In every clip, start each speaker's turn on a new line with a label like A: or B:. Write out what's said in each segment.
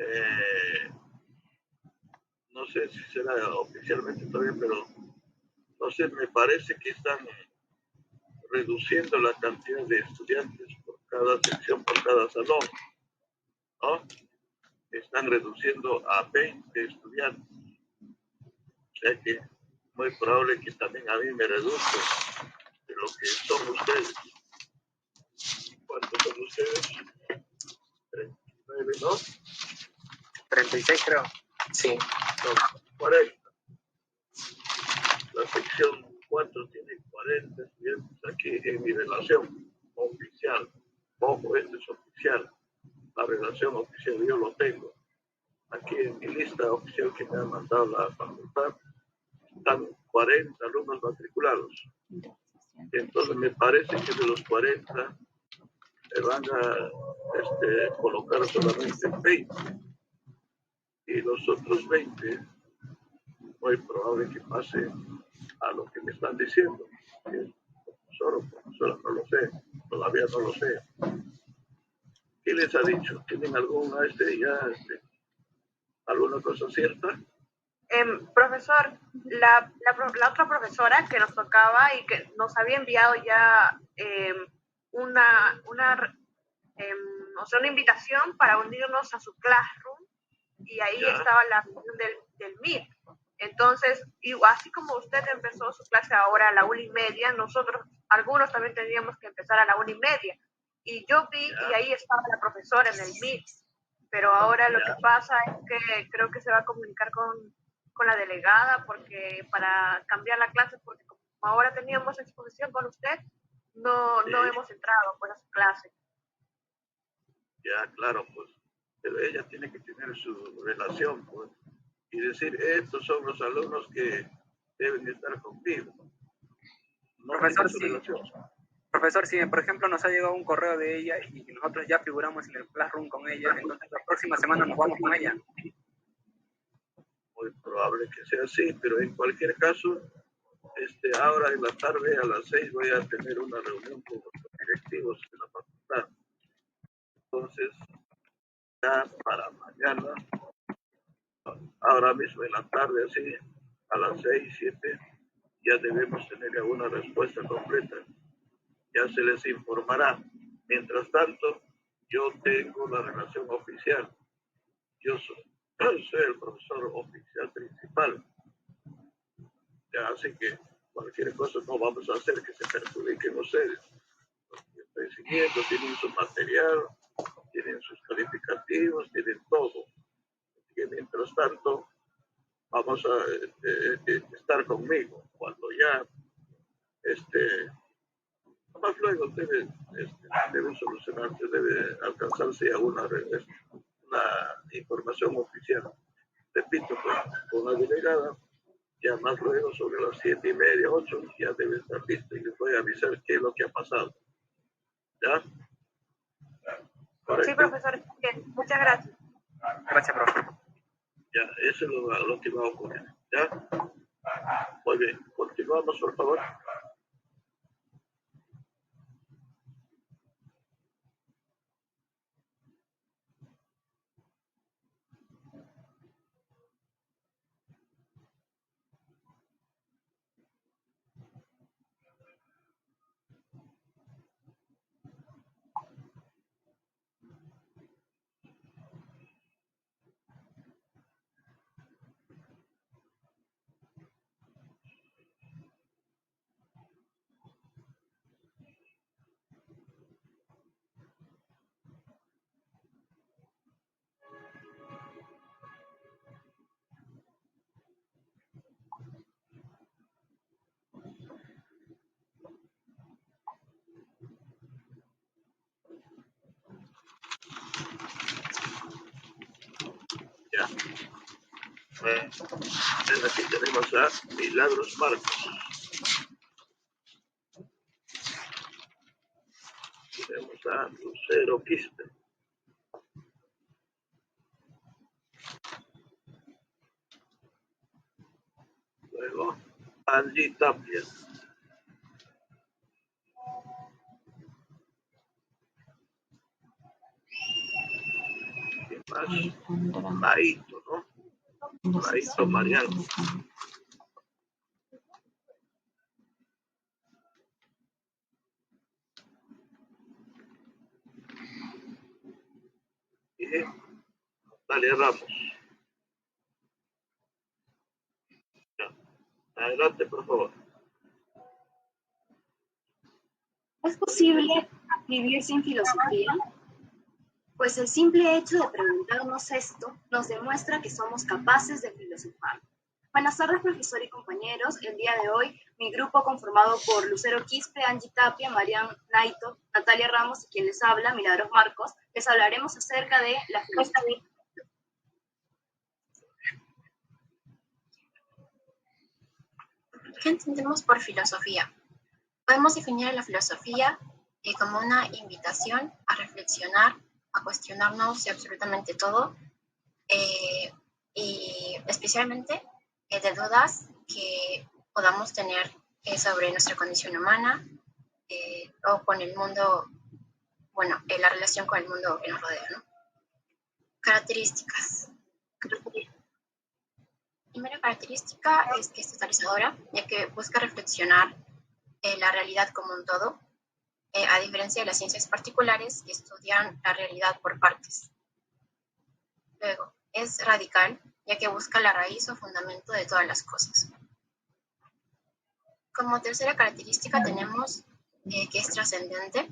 A: Eh, no sé si será oficialmente todavía, pero no sé, me parece que están reduciendo la cantidad de estudiantes por cada sección, por cada salón, ¿no? Están reduciendo a 20 estudiantes. O sea que muy probable que también a mí me reduzcan de lo que son ustedes. ¿Cuántos son ustedes? 39, ¿no?
B: 36 creo. Sí.
A: No, 40. La sección 4 tiene 40 estudiantes aquí en mi relación oficial. Ojo, esto es oficial. La relación oficial yo lo tengo. Aquí en mi lista oficial que me ha mandado la facultad están 40 alumnos matriculados. Entonces me parece que de los 40 van a colocar solamente 20. Y los otros 20, muy probable que pase a lo que me están diciendo. Si es profesor o profesora, no lo sé. Todavía no lo sé. ¿Qué les ha dicho? ¿Tienen alguna alguna cosa cierta?
C: Profesor, la otra profesora que nos tocaba y que nos había enviado ya una invitación para unirnos a su classroom, y ahí
A: Ya.
C: estaba la reunión del Meet. Entonces, así como usted empezó su clase ahora a la 1:30, nosotros, algunos también teníamos que empezar a la 1:30. Y yo vi, y ahí estaba la profesora en el Meet. Pero ahora lo que pasa es que creo que se va a comunicar con la delegada porque para cambiar la clase, porque como ahora teníamos exposición con usted, no hemos entrado pues a su clase.
A: Ya, claro, pues, pero ella tiene que tener su relación, pues, y decir, estos son los alumnos que deben estar conmigo. No
B: Profesor,
A: tiene su
B: sí.
A: relación.
B: Profesor, si por ejemplo nos ha llegado un correo de ella y nosotros ya figuramos en el Classroom con ella, entonces la próxima semana nos vamos con ella.
A: Muy probable que sea así, pero en cualquier caso, ahora en la tarde a las 6 voy a tener una reunión con los directivos de la facultad. Entonces, ya para mañana, ahora mismo en la tarde, así, a las 6, 7, ya debemos tener una respuesta completa. Ya se les informará. Mientras tanto, yo tengo la relación oficial. Yo soy el profesor oficial principal. Ya, así que cualquier cosa no vamos a hacer que se perjudiquen ustedes. Porque estoy siguiendo, tienen su material, tienen sus calificativos, tienen todo. Así que mientras tanto, vamos a estar conmigo. Cuando ya, más luego debe solucionarse, debe alcanzarse a una información oficial. Repito, con la delegada, ya más luego sobre las 7:30, 8, ya debe estar listo y les voy a avisar qué es lo que ha pasado. ¿Ya?
C: Sí, profesor, bien. Muchas gracias.
B: Gracias, profesor.
A: Ya, eso es lo que va a ocurrir. ¿Ya? Muy bien, continuamos, por favor. Ya. Aquí tenemos a Milagros Marcos. Tenemos a Lucero Quispe. Luego, Angie Tapia. más Maito, ¿no? Maito Mariano. Y Natalia Ramos. Ya. Adelante, por favor.
D: ¿Es posible vivir sin filosofía? Pues el simple hecho de preguntarnos esto nos demuestra que somos capaces de filosofar. Buenas tardes, profesor y compañeros. El día de hoy, mi grupo conformado por Lucero Quispe, Angie Tapia, Marian Naito, Natalia Ramos y quien les habla, Milagros Marcos, les hablaremos acerca de la filosofía.
E: ¿Qué entendemos por filosofía? Podemos definir a la filosofía como una invitación a reflexionar, a cuestionarnos de absolutamente todo, y especialmente de dudas que podamos tener sobre nuestra condición humana o con el mundo, bueno, la relación con el mundo que nos rodea, ¿no? Características. Primera característica es que es totalizadora, ya que busca reflexionar la realidad como un todo, a diferencia de las ciencias particulares que estudian la realidad por partes. Luego, es radical, ya que busca la raíz o fundamento de todas las cosas. Como tercera característica tenemos que es trascendente.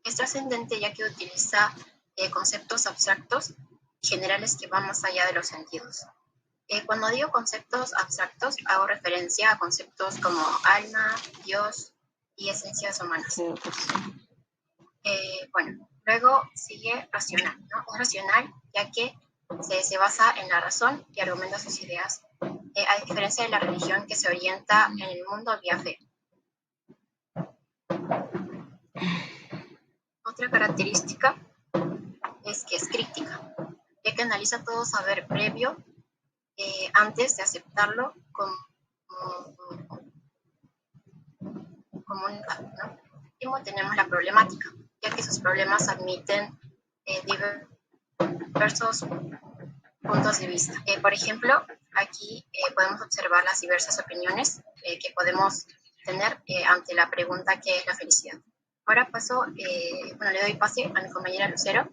E: Es trascendente ya que utiliza conceptos abstractos generales que van más allá de los sentidos. Cuando digo conceptos abstractos, hago referencia a conceptos como alma, Dios y esencias humanas. Bueno, luego sigue racional, ¿no? Es racional ya que se basa en la razón y argumenta sus ideas, a diferencia de la religión que se orienta en el mundo vía fe. Otra característica es que es crítica, ya que analiza todo saber previo antes de aceptarlo como un dato, ¿no? Último, tenemos la problemática, ya que sus problemas admiten diversos puntos de vista. Por ejemplo, aquí podemos observar las diversas opiniones que podemos tener ante la pregunta ¿qué es la felicidad? Ahora paso, le doy pase a mi compañera Lucero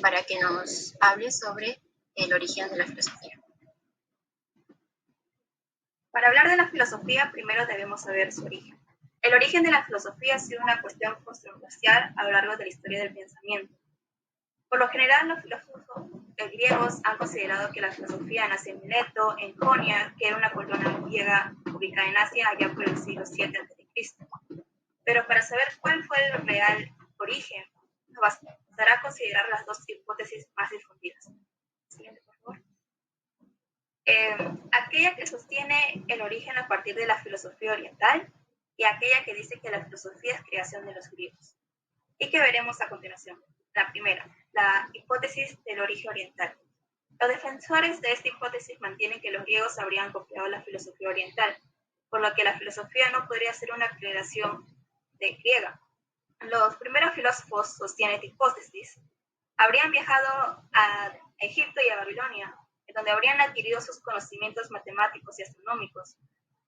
E: para que nos hable sobre el origen de la filosofía.
F: Para hablar de la filosofía, primero debemos saber su origen. El origen de la filosofía ha sido una cuestión controversial a lo largo de la historia del pensamiento. Por lo general, los filósofos griegos han considerado que la filosofía nace en Mileto, en Jonia, que era una colonia griega ubicada en Asia allá por el siglo VII a.C. Pero para saber cuál fue el real origen, nos bastará considerar las dos hipótesis más difundidas. Siguiente, por favor. Aquella que sostiene el origen a partir de la filosofía oriental y aquella que dice que la filosofía es creación de los griegos. ¿Y qué veremos a continuación? La primera, la hipótesis del origen oriental. Los defensores de esta hipótesis mantienen que los griegos habrían copiado la filosofía oriental, por lo que la filosofía no podría ser una creación de griega. Los primeros filósofos sostienen esta hipótesis. Habrían viajado a Egipto y a Babilonia, en donde habrían adquirido sus conocimientos matemáticos y astronómicos.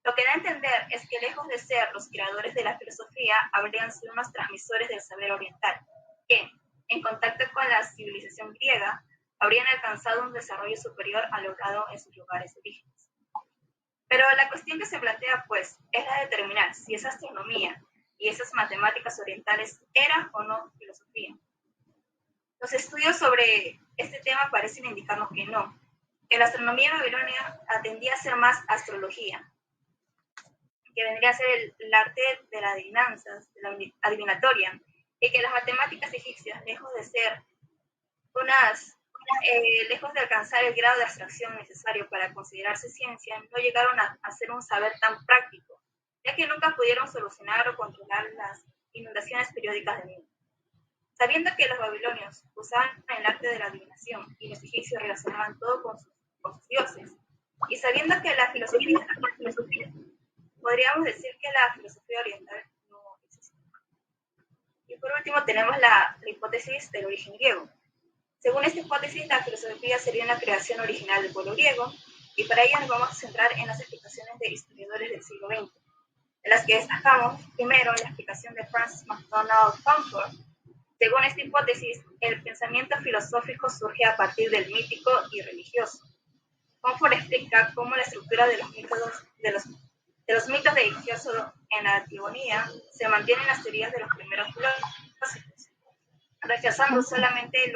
F: Lo que da a entender es que lejos de ser los creadores de la filosofía, habrían sido unos transmisores del saber oriental, que, en contacto con la civilización griega, habrían alcanzado un desarrollo superior al logrado en sus lugares de orígenes. Pero la cuestión que se plantea, pues, es la de determinar si esa astronomía y esas matemáticas orientales eran o no filosofía. Los estudios sobre este tema parecen indicarnos que no, que la astronomía babilonia atendía a ser más astrología, que vendría a ser el arte de las adivinanzas, de la adivinatoria, y que las matemáticas egipcias, lejos de alcanzar el grado de abstracción necesario para considerarse ciencia, no llegaron a ser un saber tan práctico, ya que nunca pudieron solucionar o controlar las inundaciones periódicas del mundo. Sabiendo que los babilonios usaban el arte de la adivinación y los egipcios relacionaban todo con sus dioses, y sabiendo que la filosofía, podríamos decir que la filosofía oriental no existe. Y por último tenemos la hipótesis del origen griego. Según esta hipótesis, la filosofía sería una creación original del pueblo griego, y para ello nos vamos a centrar en las explicaciones de historiadores del siglo XX, de las que destacamos primero la explicación de Francis MacDonald Comfort. Según esta hipótesis, el pensamiento filosófico surge a partir del mítico y religioso. Comfort explica cómo la estructura de los mitos de Hesíodo en la Antigonía se mantiene en las teorías de los primeros filósofos, rechazando solamente el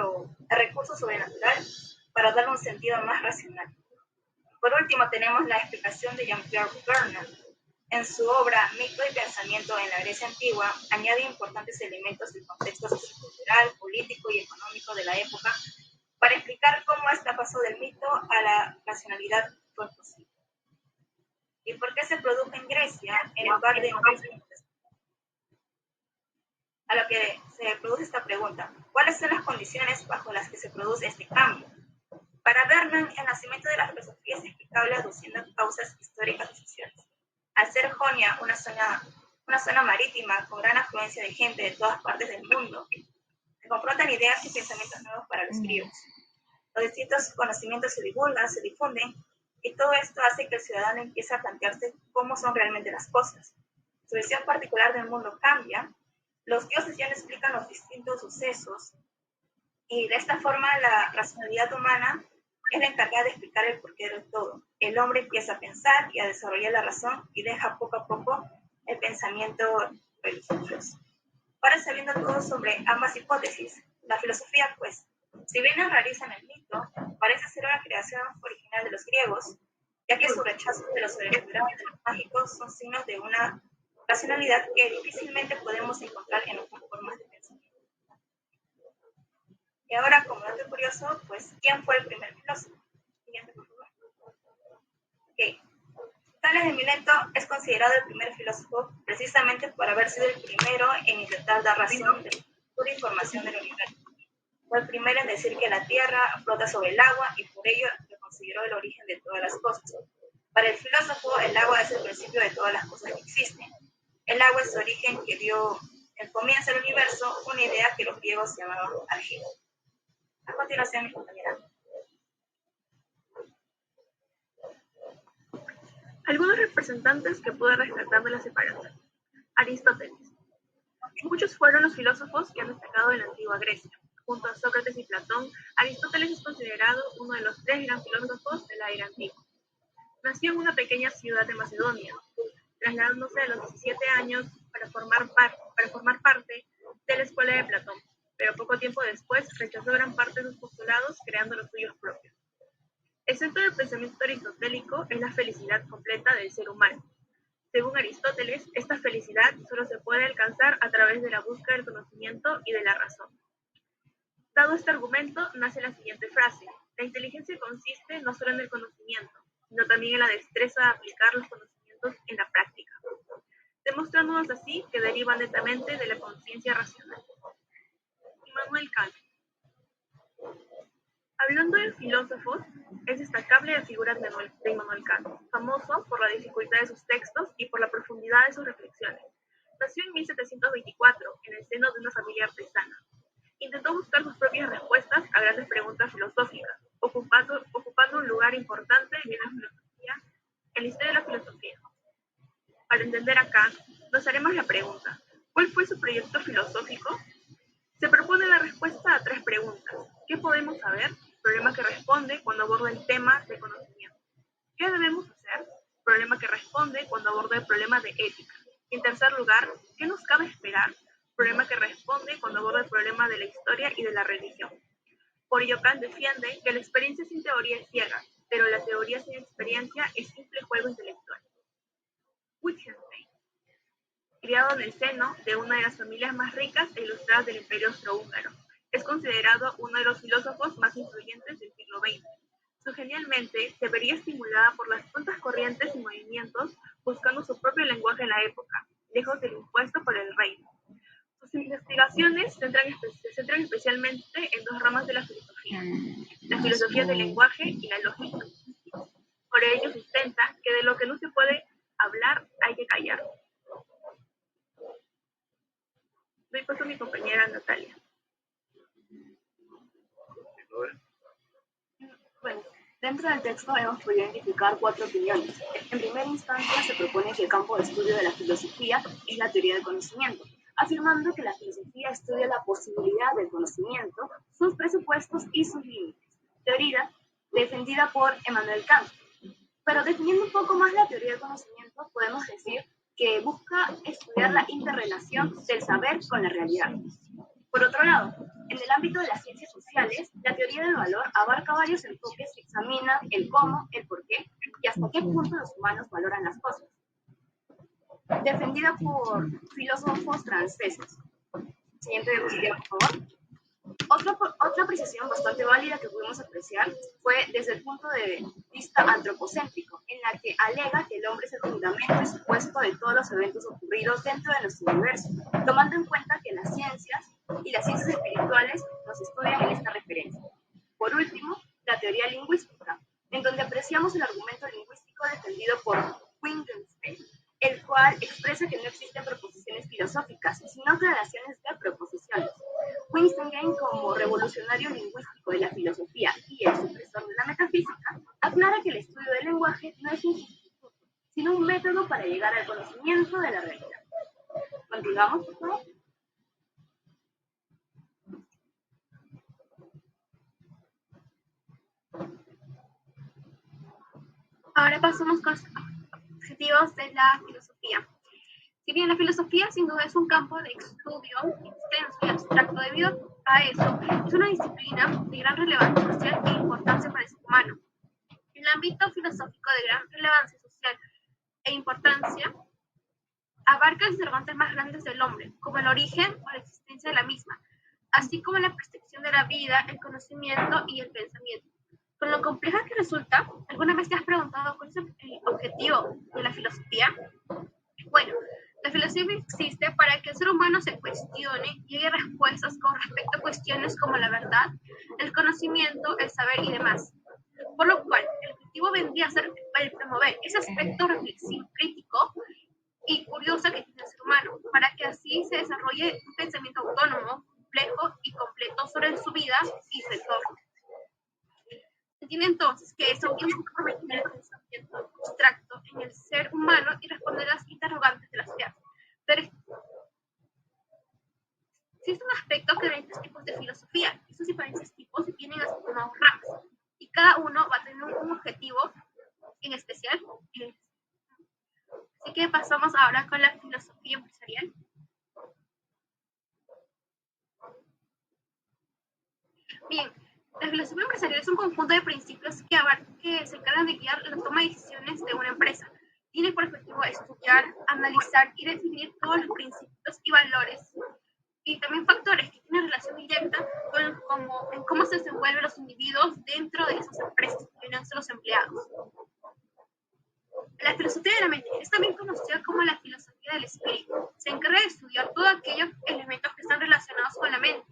F: recurso sobrenatural para darle un sentido más racional. Por último, tenemos la explicación de Jean-Pierre Bernard. En su obra Mito y Pensamiento en la Grecia Antigua, añade importantes elementos del contexto sociocultural, político y económico de la época para explicar cómo este paso del mito a la racionalidad fue posible. ¿Y por qué se produjo en Grecia en lugar de en Grecia? A lo que se produce esta pregunta: ¿cuáles son las condiciones bajo las que se produce este cambio? Para Bernard, el nacimiento de la filosofía es explicable aduciendo causas históricas y sociales. Al ser Jonia una zona marítima con gran afluencia de gente de todas partes del mundo, se confrontan ideas y pensamientos nuevos para los griegos. Los distintos conocimientos se divulgan, se difunden, y todo esto hace que el ciudadano empiece a plantearse cómo son realmente las cosas. Su visión particular del mundo cambia, los dioses ya no explican los distintos sucesos, y de esta forma la racionalidad humana es la encargada de explicar el porqué de todo. El hombre empieza a pensar y a desarrollar la razón y deja poco a poco el pensamiento religioso. Ahora, sabiendo todo sobre ambas hipótesis, la filosofía, pues, si bien no realiza en el mito, parece ser una creación original de los griegos, ya que su rechazo de lo sobrenatural y de lo mágico son signos de una racionalidad que difícilmente podemos encontrar en otras formas de pensamiento. Y ahora, como dato curioso, pues, ¿quién fue el primer filósofo? Siguiente, por favor. Ok. Tales de Mileto es considerado el primer filósofo precisamente por haber sido el primero en intentar dar razón de la información del universo. Fue el primero en decir que la Tierra flota sobre el agua y por ello lo consideró el origen de todas las cosas. Para el filósofo, el agua es el principio de todas las cosas que existen. El agua es su origen que dio el comienzo del universo, una idea que los griegos llamaban argea. A continuación, mi compañera.
G: Algunos representantes que pude rescatar de la separación. Aristóteles. Muchos fueron los filósofos que han destacado en la antigua Grecia. Junto a Sócrates y Platón, Aristóteles es considerado uno de los 3 gran filósofos de la era antigua. Nació en una pequeña ciudad de Macedonia, trasladándose a los 17 años para formar parte de la escuela de Platón, pero poco tiempo después rechazó gran parte de sus postulados creando los suyos propios. El centro del pensamiento aristotélico es la felicidad completa del ser humano. Según Aristóteles, esta felicidad solo se puede alcanzar a través de la búsqueda del conocimiento y de la razón. Dado este argumento, nace la siguiente frase: la inteligencia consiste no solo en el conocimiento, sino también en la destreza de aplicar los conocimientos en la práctica, demostrándonos así que derivan netamente de la conciencia racional. Immanuel Kant. Hablando de filósofos, es destacable la figura de Immanuel Kant, famoso por la dificultad de sus textos y por la profundidad de sus reflexiones. Nació en 1724, en el seno de una familia artesana. Intentó buscar sus propias respuestas a grandes preguntas filosóficas, ocupando un lugar importante en la historia de la filosofía. Para entender a Kant, nos haremos la pregunta: ¿cuál fue su proyecto filosófico? Se propone la respuesta a 3 preguntas. ¿Qué podemos saber? Problema que responde cuando aborda el tema de conocimiento. ¿Qué debemos hacer? Problema que responde cuando aborda el problema de ética. En tercer lugar, ¿qué nos cabe esperar? Problema que responde cuando aborda el problema de la historia y de la religión. Por ello, Kant defiende que la experiencia sin teoría es ciega, pero la teoría sin experiencia es simple juego intelectual. Wittgenstein. Criado en el seno de una de las familias más ricas e ilustradas del Imperio Austrohúngaro, es considerado uno de los filósofos más influyentes del siglo XX. Su genial mente se vería estimulada por las prontas corrientes y movimientos, buscando su propio lenguaje en la época, lejos del impuesto por el reino. Sus investigaciones se centran especialmente en 2 ramas de la filosofía del lenguaje y la lógica. Por ello sustenta que de lo que no se puede hablar hay que callar. Doy paso a mi compañera Natalia.
D: Dentro del texto hemos podido identificar 4 opiniones. En primera instancia se propone que el campo de estudio de la filosofía es la teoría del conocimiento, afirmando que la filosofía estudia la posibilidad del conocimiento, sus presupuestos y sus límites. Teoría defendida por Immanuel Kant. Pero definiendo un poco más la teoría del conocimiento, podemos decir que busca estudiar la interrelación del saber con la realidad. Por otro lado, en el ámbito de las ciencias sociales, la teoría del valor abarca varios enfoques que examinan el cómo, el por qué y hasta qué punto los humanos valoran las cosas. Defendida por filósofos franceses. Siguiente diapositiva, por favor. Otra apreciación bastante válida que pudimos apreciar fue desde el punto de vista antropocéntrico, en la que alega que el hombre es el fundamento y supuesto de todos los eventos ocurridos dentro de nuestro universo, tomando en cuenta que las ciencias y las ciencias espirituales nos estudian en esta referencia. Por último, la teoría lingüística, en donde apreciamos el argumento lingüístico defendido por Wittgenstein, el cual expresa que no existen proposiciones filosóficas, sino aclaraciones de proposiciones. Wittgenstein, como revolucionario lingüístico de la filosofía y el supresor de la metafísica, aclara que el estudio del lenguaje no es un sustituto, sino un método para llegar al conocimiento de la realidad. Continuamos, por favor.
G: Ahora pasamos con los objetivos de la filosofía. Si bien la filosofía sin duda es un campo de estudio extenso y abstracto, debido a eso es una disciplina de gran relevancia social e importancia para el ser humano. El ámbito filosófico de gran relevancia social e importancia abarca los interrogantes más grandes del hombre, como el origen o la existencia de la misma, así como la percepción de la vida, el conocimiento y el pensamiento. Con lo compleja que resulta, ¿alguna vez te has preguntado cuál es el objetivo de la filosofía? Bueno, la filosofía existe para que el ser humano se cuestione y haya respuestas con respecto a cuestiones como la verdad, el conocimiento, el saber y demás. Por lo cual, el objetivo vendría a ser el promover ese aspecto reflexivo, crítico y curioso que tiene el ser humano, para que así se desarrolle un pensamiento autónomo, complejo y completo sobre su vida y su entorno. Se entiende entonces que eso es convertir el pensamiento abstracto en el ser humano y responder a las interrogantes de la sociedad. Pero existe un aspecto que hay tres tipos de filosofía. Esos diferentes tipos tienen así como ramas y cada uno va a tener un objetivo en especial. Así que pasamos ahora con la filosofía empresarial. Bien, la filosofía empresarial es un conjunto de principios que se encargan de guiar la toma de decisiones de una empresa. Tiene por objetivo estudiar, analizar y definir todos los principios y valores y también factores que tienen relación directa con cómo se desenvuelven los individuos dentro de esas empresas, que vienen a ser los empleados. La filosofía de la mente es también conocida como la filosofía del espíritu. Se encarga de estudiar todos aquellos elementos que están relacionados con la mente,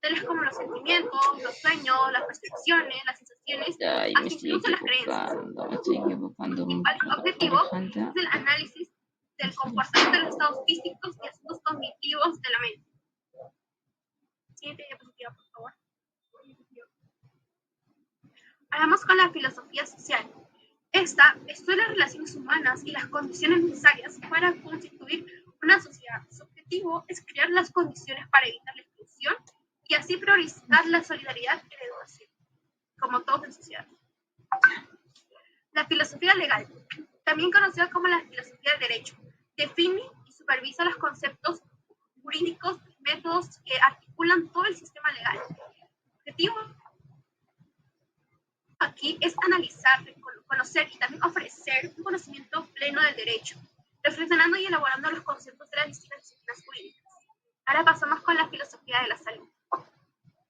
G: tales como los sentimientos, los sueños, las percepciones, las sensaciones, así incluso las creencias. El objetivo es el análisis del comportamiento de los estados físicos y asuntos cognitivos de la mente. Siguiente diapositiva, por favor. Ahora vamos con la filosofía social. Esta estudia las relaciones humanas y las condiciones necesarias para constituir una sociedad. Su objetivo es crear las condiciones para evitar la exclusión y así priorizar la solidaridad y la educación, como todos en sociedad. La filosofía legal, también conocida como la filosofía del derecho, define y supervisa los conceptos jurídicos y métodos que articulan todo el sistema legal. El objetivo aquí es analizar, conocer y también ofrecer un conocimiento pleno del derecho, reflexionando y elaborando los conceptos de las distintas disciplinas jurídicas. Ahora pasamos con la filosofía de la salud.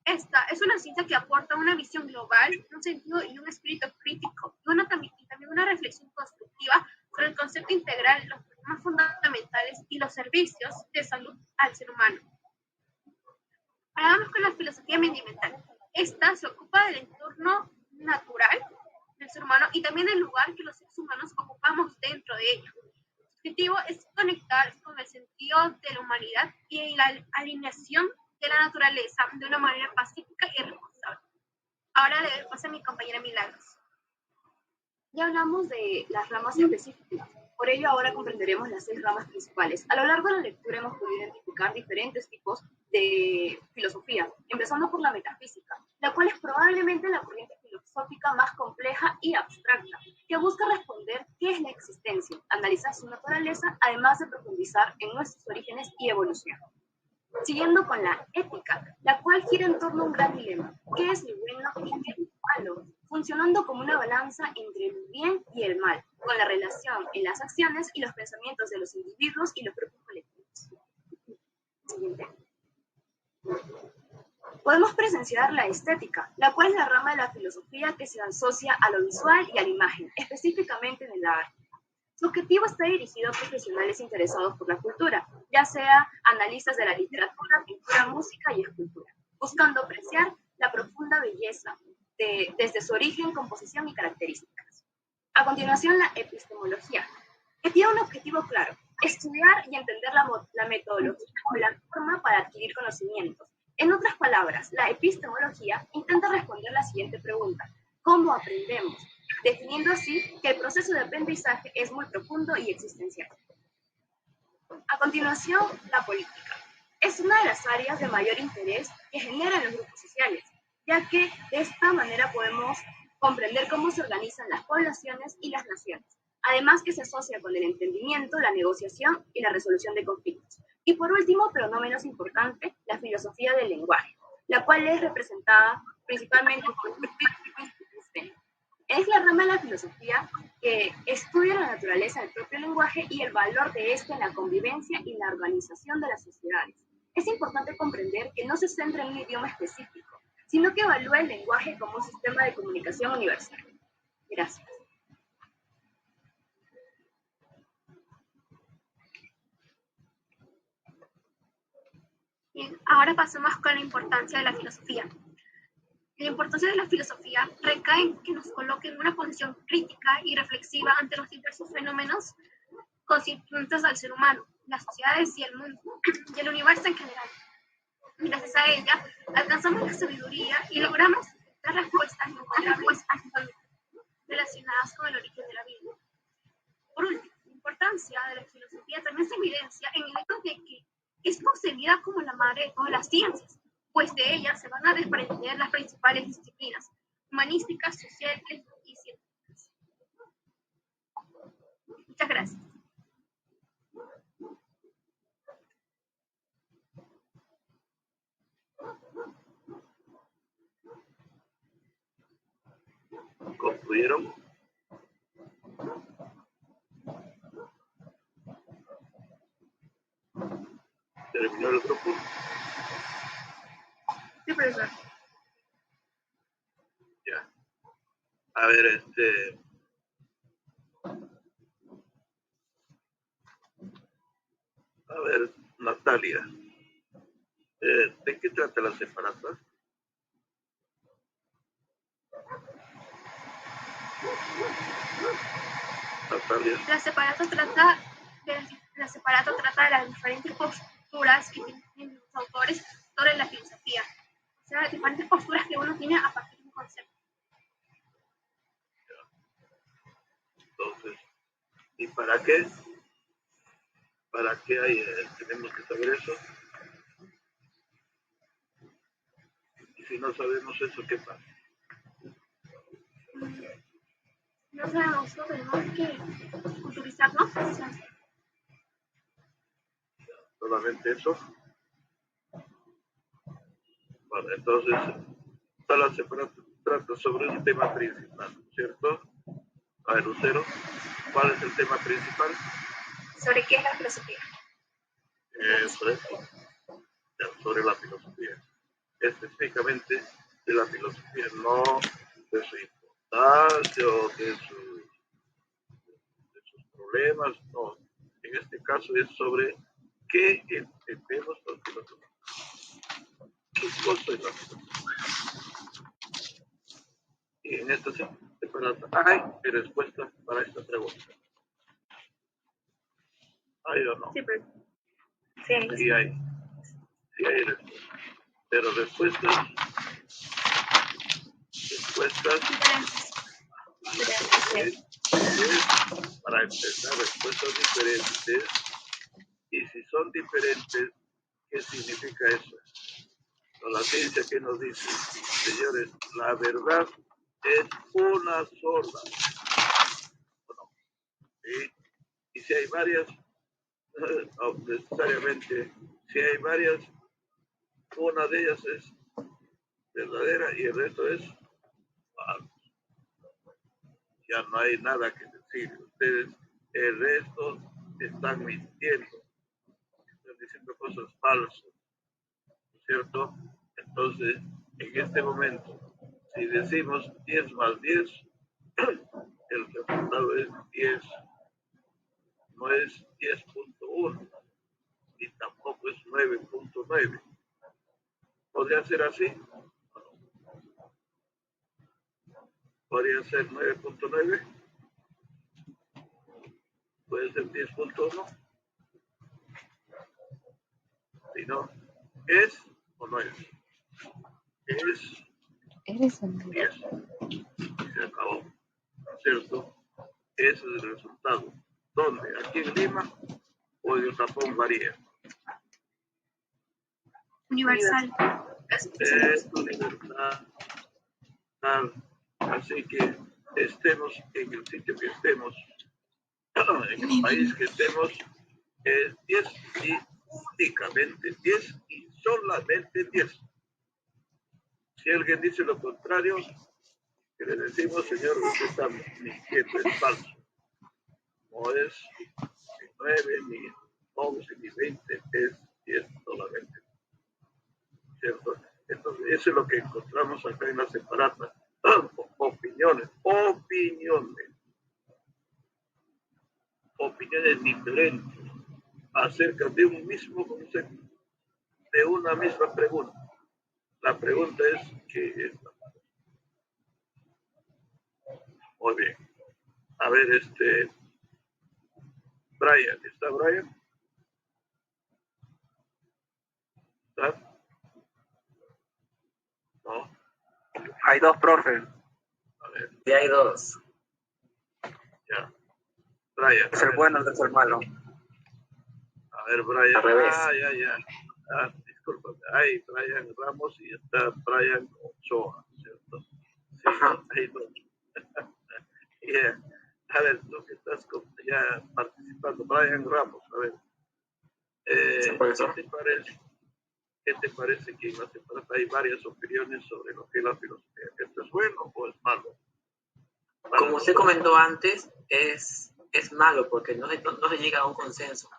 G: Esta es una ciencia que aporta una visión global, un sentido y un espíritu crítico, y también una reflexión constructiva sobre el concepto integral, los problemas fundamentales y los servicios de salud al ser humano. Ahora vamos con la filosofía medioambiental. Esta se ocupa del entorno natural del ser humano y también del lugar que los seres humanos ocupamos dentro de ello. Su objetivo es conectar con el sentido de la humanidad y la alineación de la naturaleza de una manera pacífica y responsable. Ahora le paso a mi compañera Milagros.
D: Ya hablamos de las ramas específicas, por ello ahora comprenderemos las 6 ramas principales. A lo largo de la lectura hemos podido identificar diferentes tipos de filosofía, empezando por la metafísica, la cual es probablemente la corriente filosófica más compleja y abstracta, que busca responder qué es la existencia, analizar su naturaleza, además de profundizar en nuestros orígenes y evolución. Siguiendo con la ética, la cual gira en torno a un gran dilema: ¿qué es lo bueno y qué es lo malo? Funcionando como una balanza entre el bien y el mal, con la relación en las acciones y los pensamientos de los individuos y los grupos colectivos. Siguiente. Podemos presenciar la estética, la cual es la rama de la filosofía que se asocia a lo visual y a la imagen, específicamente en el arte. Su objetivo está dirigido a profesionales interesados por la cultura, ya sea analistas de la literatura, pintura, música y escultura, buscando apreciar la profunda belleza desde su origen, composición y características. A continuación, la epistemología, que tiene un objetivo claro: estudiar y entender la metodología o la forma para adquirir conocimientos. En otras palabras, la epistemología intenta responder la siguiente pregunta: ¿cómo aprendemos?, definiendo así que el proceso de aprendizaje es muy profundo y existencial. A continuación, la política. Es una de las áreas de mayor interés que generan los grupos sociales, ya que de esta manera podemos comprender cómo se organizan las poblaciones y las naciones, además que se asocia con el entendimiento, la negociación y la resolución de conflictos. Y por último, pero no menos importante, la filosofía del lenguaje, la cual es representada principalmente por Wittgenstein. Es la rama de la filosofía que estudia la naturaleza del propio lenguaje y el valor de este en la convivencia y la organización de las sociedades. Es importante comprender que no se centra en un idioma específico, sino que evalúa el lenguaje como un sistema de comunicación universal. Gracias.
H: Bien, ahora pasamos con la importancia de la filosofía. La importancia de la filosofía recae en que nos coloque en una posición crítica y reflexiva ante los diversos fenómenos constituyentes al ser humano, las sociedades y el mundo, y el universo en general. Gracias a ella, alcanzamos la sabiduría y logramos dar respuestas relacionadas con el origen de la vida. Por último, la importancia de la filosofía también se evidencia en el hecho de que es concebida como la madre de todas las ciencias, pues de ella se van a desprender las principales disciplinas humanísticas, sociales y científicas. Muchas gracias.
A: ¿Concluyeron? ¿Terminó el grupo?
H: Sí, profesor.
A: Ya. A ver, Natalia, ¿de qué trata la separata? Natalia.
H: La separato trata de las diferentes posturas que tienen los autores sobre la filosofía. O sea, las diferentes posturas que uno tiene a partir de un concepto.
A: Entonces, ¿y para qué? ¿Para qué tenemos que saber eso? Y si no sabemos eso, ¿qué pasa?
H: No sabemos, no tenemos que utilizarlo.
A: ¿Solamente eso? Bueno, entonces, la separata trata sobre un tema principal, ¿cierto? A ver, Lucero, ¿cuál es el tema principal?
F: ¿Sobre qué es la filosofía?
A: Sobre la filosofía. Específicamente de la filosofía, no de su importancia o de sus problemas, no. En este caso es sobre qué entendemos por filosofía. ¿Qué cosa es la filosofía? Y en esta separata hay respuesta para esta pregunta. ¿Hay o no?
H: Sí, pero...
A: Sí hay. Sí hay respuesta. Pero respuestas Es, para empezar, respuestas diferentes. Y si son diferentes, ¿qué significa eso? La ciencia que nos dice, señores, la verdad es una sola. Bueno, ¿sí? Y si hay varias, no necesariamente, si hay varias, una de ellas es verdadera y el resto es falso. Ya no hay nada que decir. Ustedes, el resto, están mintiendo, están diciendo cosas falsas, ¿no es cierto? Entonces, en este momento, si decimos 10 más 10, el resultado es 10, no es 10.1 y tampoco es 9.9. ¿Podría ser así? ¿Podría ser 9.9? ¿Puede ser 10.1? Si no, ¿es o no es? Es 10. Se acabó. ¿Cierto? Ese es el resultado. ¿Dónde? ¿Aquí en Lima o en el Japón varía?
H: Universal.
A: Es universal. Así que estemos en el sitio que estemos, en el país que estemos, es 10 y únicamente 10 y solamente 10. Si alguien dice lo contrario, que le decimos, señor, usted está mintiendo, es falso. No es ni 9, ni 11, ni 20, es 10 solamente. ¿Cierto? Entonces, eso es lo que encontramos acá en la separata. Opiniones diferentes acerca de un mismo concepto, de una misma pregunta. La pregunta es, ¿qué es la palabra? Muy bien. A ver, Brian, ¿está Brian? ¿Está? No.
B: Hay dos, profe.
A: A ver,
B: Y hay dos.
A: ya. Brian.
B: Es el bueno, el otro el malo.
A: A ver, Brian.
B: Al revés.
A: Ya. Discúlpame. Hay Brian Ramos y está Brian Ochoa, ¿cierto? Sí, hay dos. Yeah. A ver, tú que estás ya participando, Brian Ramos, a ver. ¿Qué te parece que en la separata hay varias opiniones sobre lo que es la filosofía? ¿Esto es bueno o es malo?
I: Como usted comentó antes, es malo porque no se llega a un consenso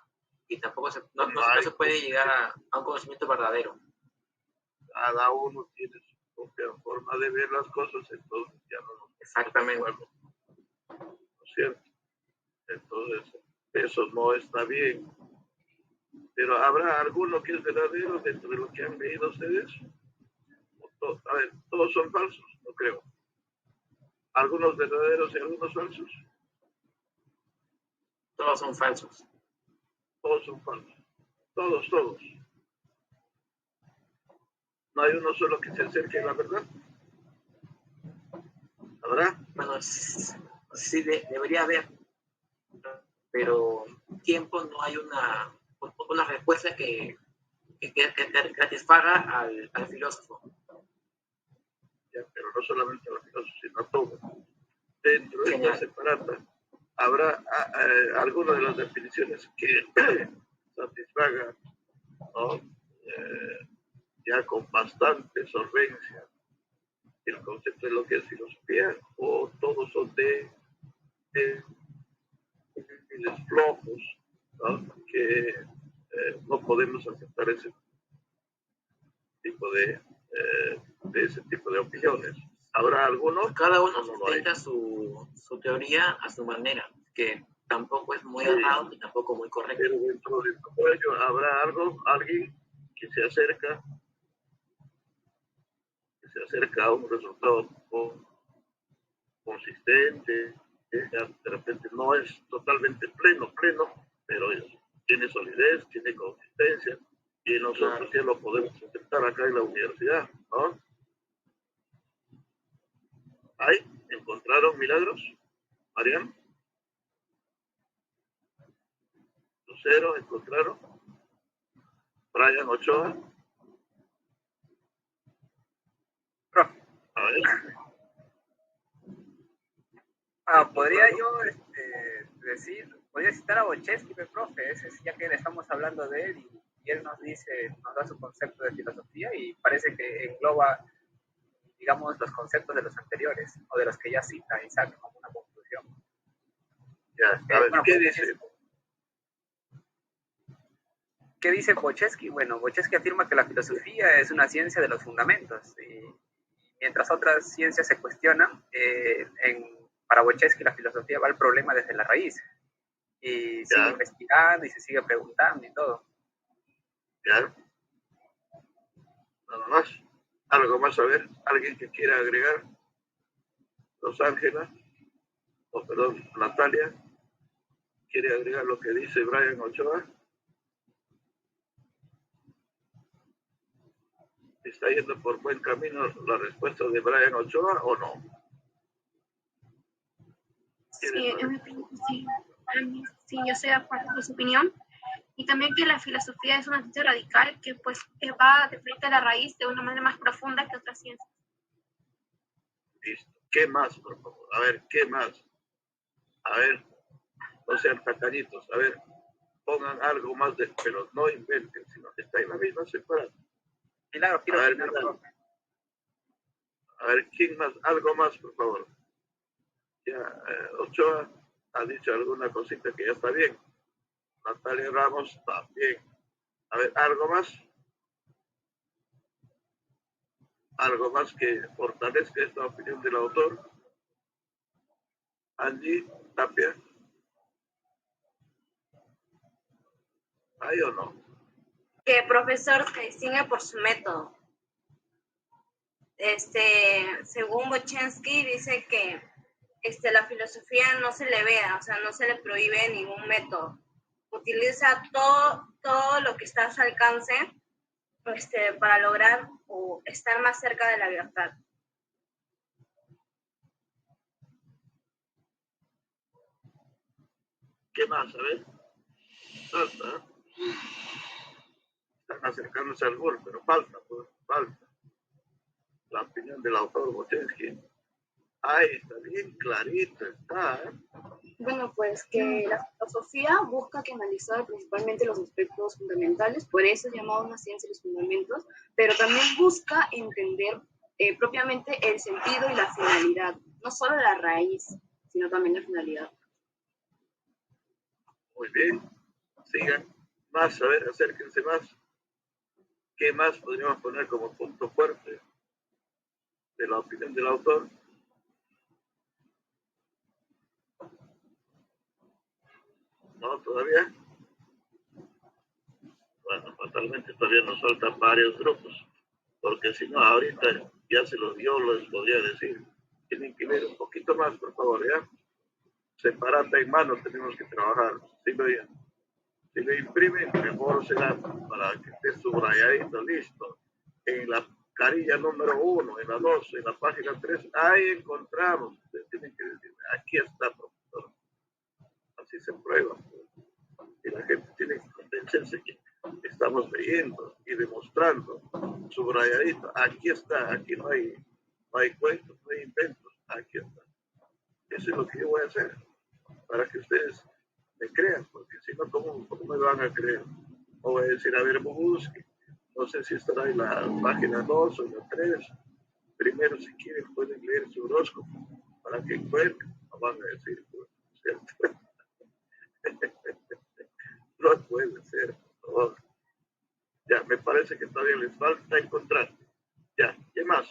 I: y tampoco no se puede llegar a un conocimiento verdadero.
A: Cada uno tiene su propia forma de ver las cosas, entonces ya no nos...
I: Exactamente.
A: ¿No es cierto? Entonces, eso no está bien. Pero ¿habrá alguno que es verdadero dentro de lo que han leído ustedes? A ver, ¿todos son falsos? No creo. ¿Algunos verdaderos y algunos falsos?
I: Todos son falsos.
A: Todos son falsos. Todos. No hay uno solo que se acerque a la verdad. ¿Habrá?
I: Bueno, sí debería haber, pero tiempo no hay una respuesta que satisfaga al filósofo.
A: Ya, pero no solamente al filósofo, sino a todos. Dentro de esta separata habrá alguna de las definiciones que satisfaga, ¿no? Ya con bastante solvencia el concepto de lo que es filosofía, o todos son de flojos, ¿no? Que no podemos aceptar ese tipo de ese tipo de opiniones. ¿Habrá alguno?
I: Cada uno sustenta su teoría a su manera, que tampoco es muy errado ni tampoco muy correcto.
A: Pero dentro de todo ello, ¿habrá alguien que se acerca a un resultado consistente, que de repente no es totalmente pleno, pero tiene solidez, tiene consistencia, y nosotros ya lo podemos intentar acá en la universidad, ¿no? ¿Hay? ¿Encontraron Milagros? ¿Mariano? Lucero, ¿encontraron? Brian Ochoa. A ver.
B: Podría yo podría citar a Bochevsky, profe, ese es, ya que estamos hablando de él y él nos da su concepto de filosofía y parece que engloba, digamos, los conceptos de los anteriores o de los que ya cita y saca como una conclusión.
A: Ya, a ver, ¿qué dice?
B: ¿Qué dice Bochevsky? Bueno, Bochevsky afirma que la filosofía es una ciencia de los fundamentos y mientras otras ciencias se cuestionan, para Bochevsky la filosofía va al problema desde la raíz y sigue investigando y se sigue preguntando y todo.
A: Ya. Nada más. Algo más, a ver, alguien que quiera agregar. Natalia, ¿quiere agregar lo que dice Brian Ochoa? ¿Está yendo por buen camino la respuesta de Brian Ochoa o no?
H: Sí, sí, yo estoy de acuerdo con su opinión. Y también que la filosofía es una ciencia radical que pues va de frente a la raíz de una manera más profunda que otras ciencias.
A: Listo. ¿Qué más, por favor? A ver, ¿qué más? A ver, no sean tacañitos. A ver, pongan algo más pero no inventen, sino que está en la misma separada. A ver, ¿quién más? Algo más, por favor. Ya, Ochoa ha dicho alguna cosita que ya está bien. Natalia Ramos también. A ver, ¿algo más? ¿Algo más que fortalezca esta opinión del autor? Angie Tapia. ¿Hay o no?
F: Que el profesor se distingue por su método. Según Bochevsky dice que la filosofía no se le veda, o sea, no se le prohíbe ningún método. Utiliza todo lo que está a su alcance para lograr o estar más cerca de la libertad.
A: ¿Qué más? A ver. Falta. Están acercándose al gol, pero falta, pues, falta. La opinión del autor Bochevsky. Ahí está bien clarito, está.
D: Bueno, pues que la filosofía busca que analizar principalmente los aspectos fundamentales, por eso es llamado una ciencia de los fundamentos, pero también busca entender propiamente el sentido y la finalidad, no solo la raíz, sino también la finalidad.
A: Muy bien, sigan más, a ver, acérquense más. ¿Qué más podríamos poner como punto fuerte de la opinión del autor? ¿No? ¿Todavía? Bueno, fatalmente todavía nos faltan varios grupos, porque si no, ahorita ya se los dio, les podría decir. Tienen que ver un poquito más, por favor, ¿ya? Separata en mano tenemos que trabajar. Si lo imprimen, mejor será para que esté subrayadito, listo. En la carilla número 1, en la 2, en la página 3, ahí encontramos. Ustedes tienen que decir, aquí está, profesor. Así se prueba. Y la gente tiene que convencerse que estamos leyendo y demostrando, subrayadito. Aquí está, aquí no hay cuentos, no hay inventos. Aquí está. Eso es lo que yo voy a hacer, para que ustedes me crean, porque si no, ¿cómo me van a creer? O voy a decir, a ver, busque. No sé si estará en la página 2 o en la 3. Primero, si quieren, pueden leer su horóscopo para que encuentren. No van a decir, ¿cierto? No puede ser, por favor. Ya, me parece que todavía les falta encontrar. Ya, ¿qué más?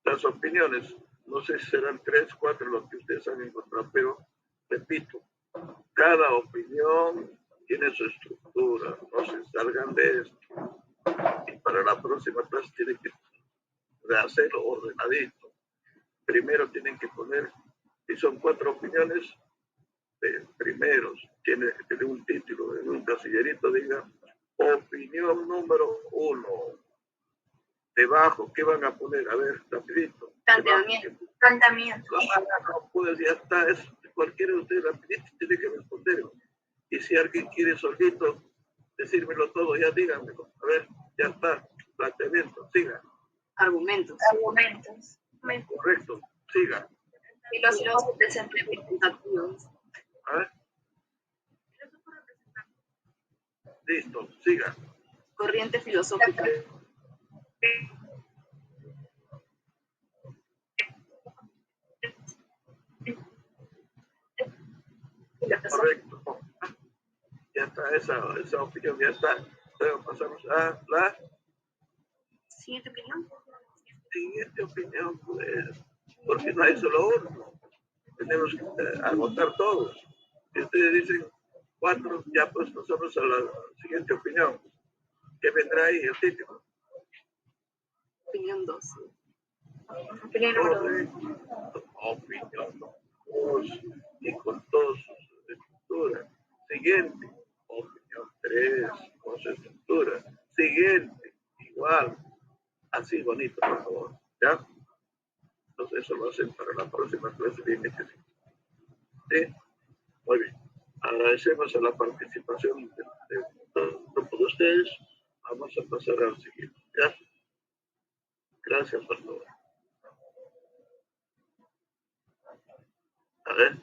A: Las opiniones, no sé si serán 3, 4 los que ustedes han encontrado, pero repito, cada opinión tiene su estructura, no se salgan de esto. Y para la próxima clase tienen que hacerlo ordenadito. Primero tienen que poner, si son 4 opiniones, primeros, tiene un título, en un casillerito diga, opinión número 1. Debajo, ¿qué van a poner? A ver, rapidito.
H: Planteamiento.
A: No, pues ya está, es cualquiera de ustedes rapidito tiene que responder. Y si alguien quiere solito decírmelo todo, ya díganmelo. A ver, ya está, planteamiento, siga.
H: Argumentos.
A: Correcto, siga.
H: Filósofos representativos.
A: A ver. Listo, siga.
H: Corriente filosófica.
A: Correcto. Ya está, esa opinión ya está. Luego pasamos a la
H: Siguiente opinión.
A: siguiente opinión, pues, porque no hay solo uno. Tenemos que agotar todos. Si ustedes dicen 4, ya pues pasamos a la siguiente opinión. ¿Qué vendrá ahí el título?
H: Opinión 2.
C: Opinión número 2.
A: Opinión 2. Y con todas sus estructuras. Siguiente. Opinión 3. Con su estructura. Siguiente. Igual. Así bonito, por favor. ¿Ya? Entonces eso lo hacen para la próxima clase bien hecho. ¿Sí? Muy bien. Agradecemos a la participación de todo el grupo de ustedes. Vamos a pasar al siguiente. ¿Ya? Gracias, por favor. A ver.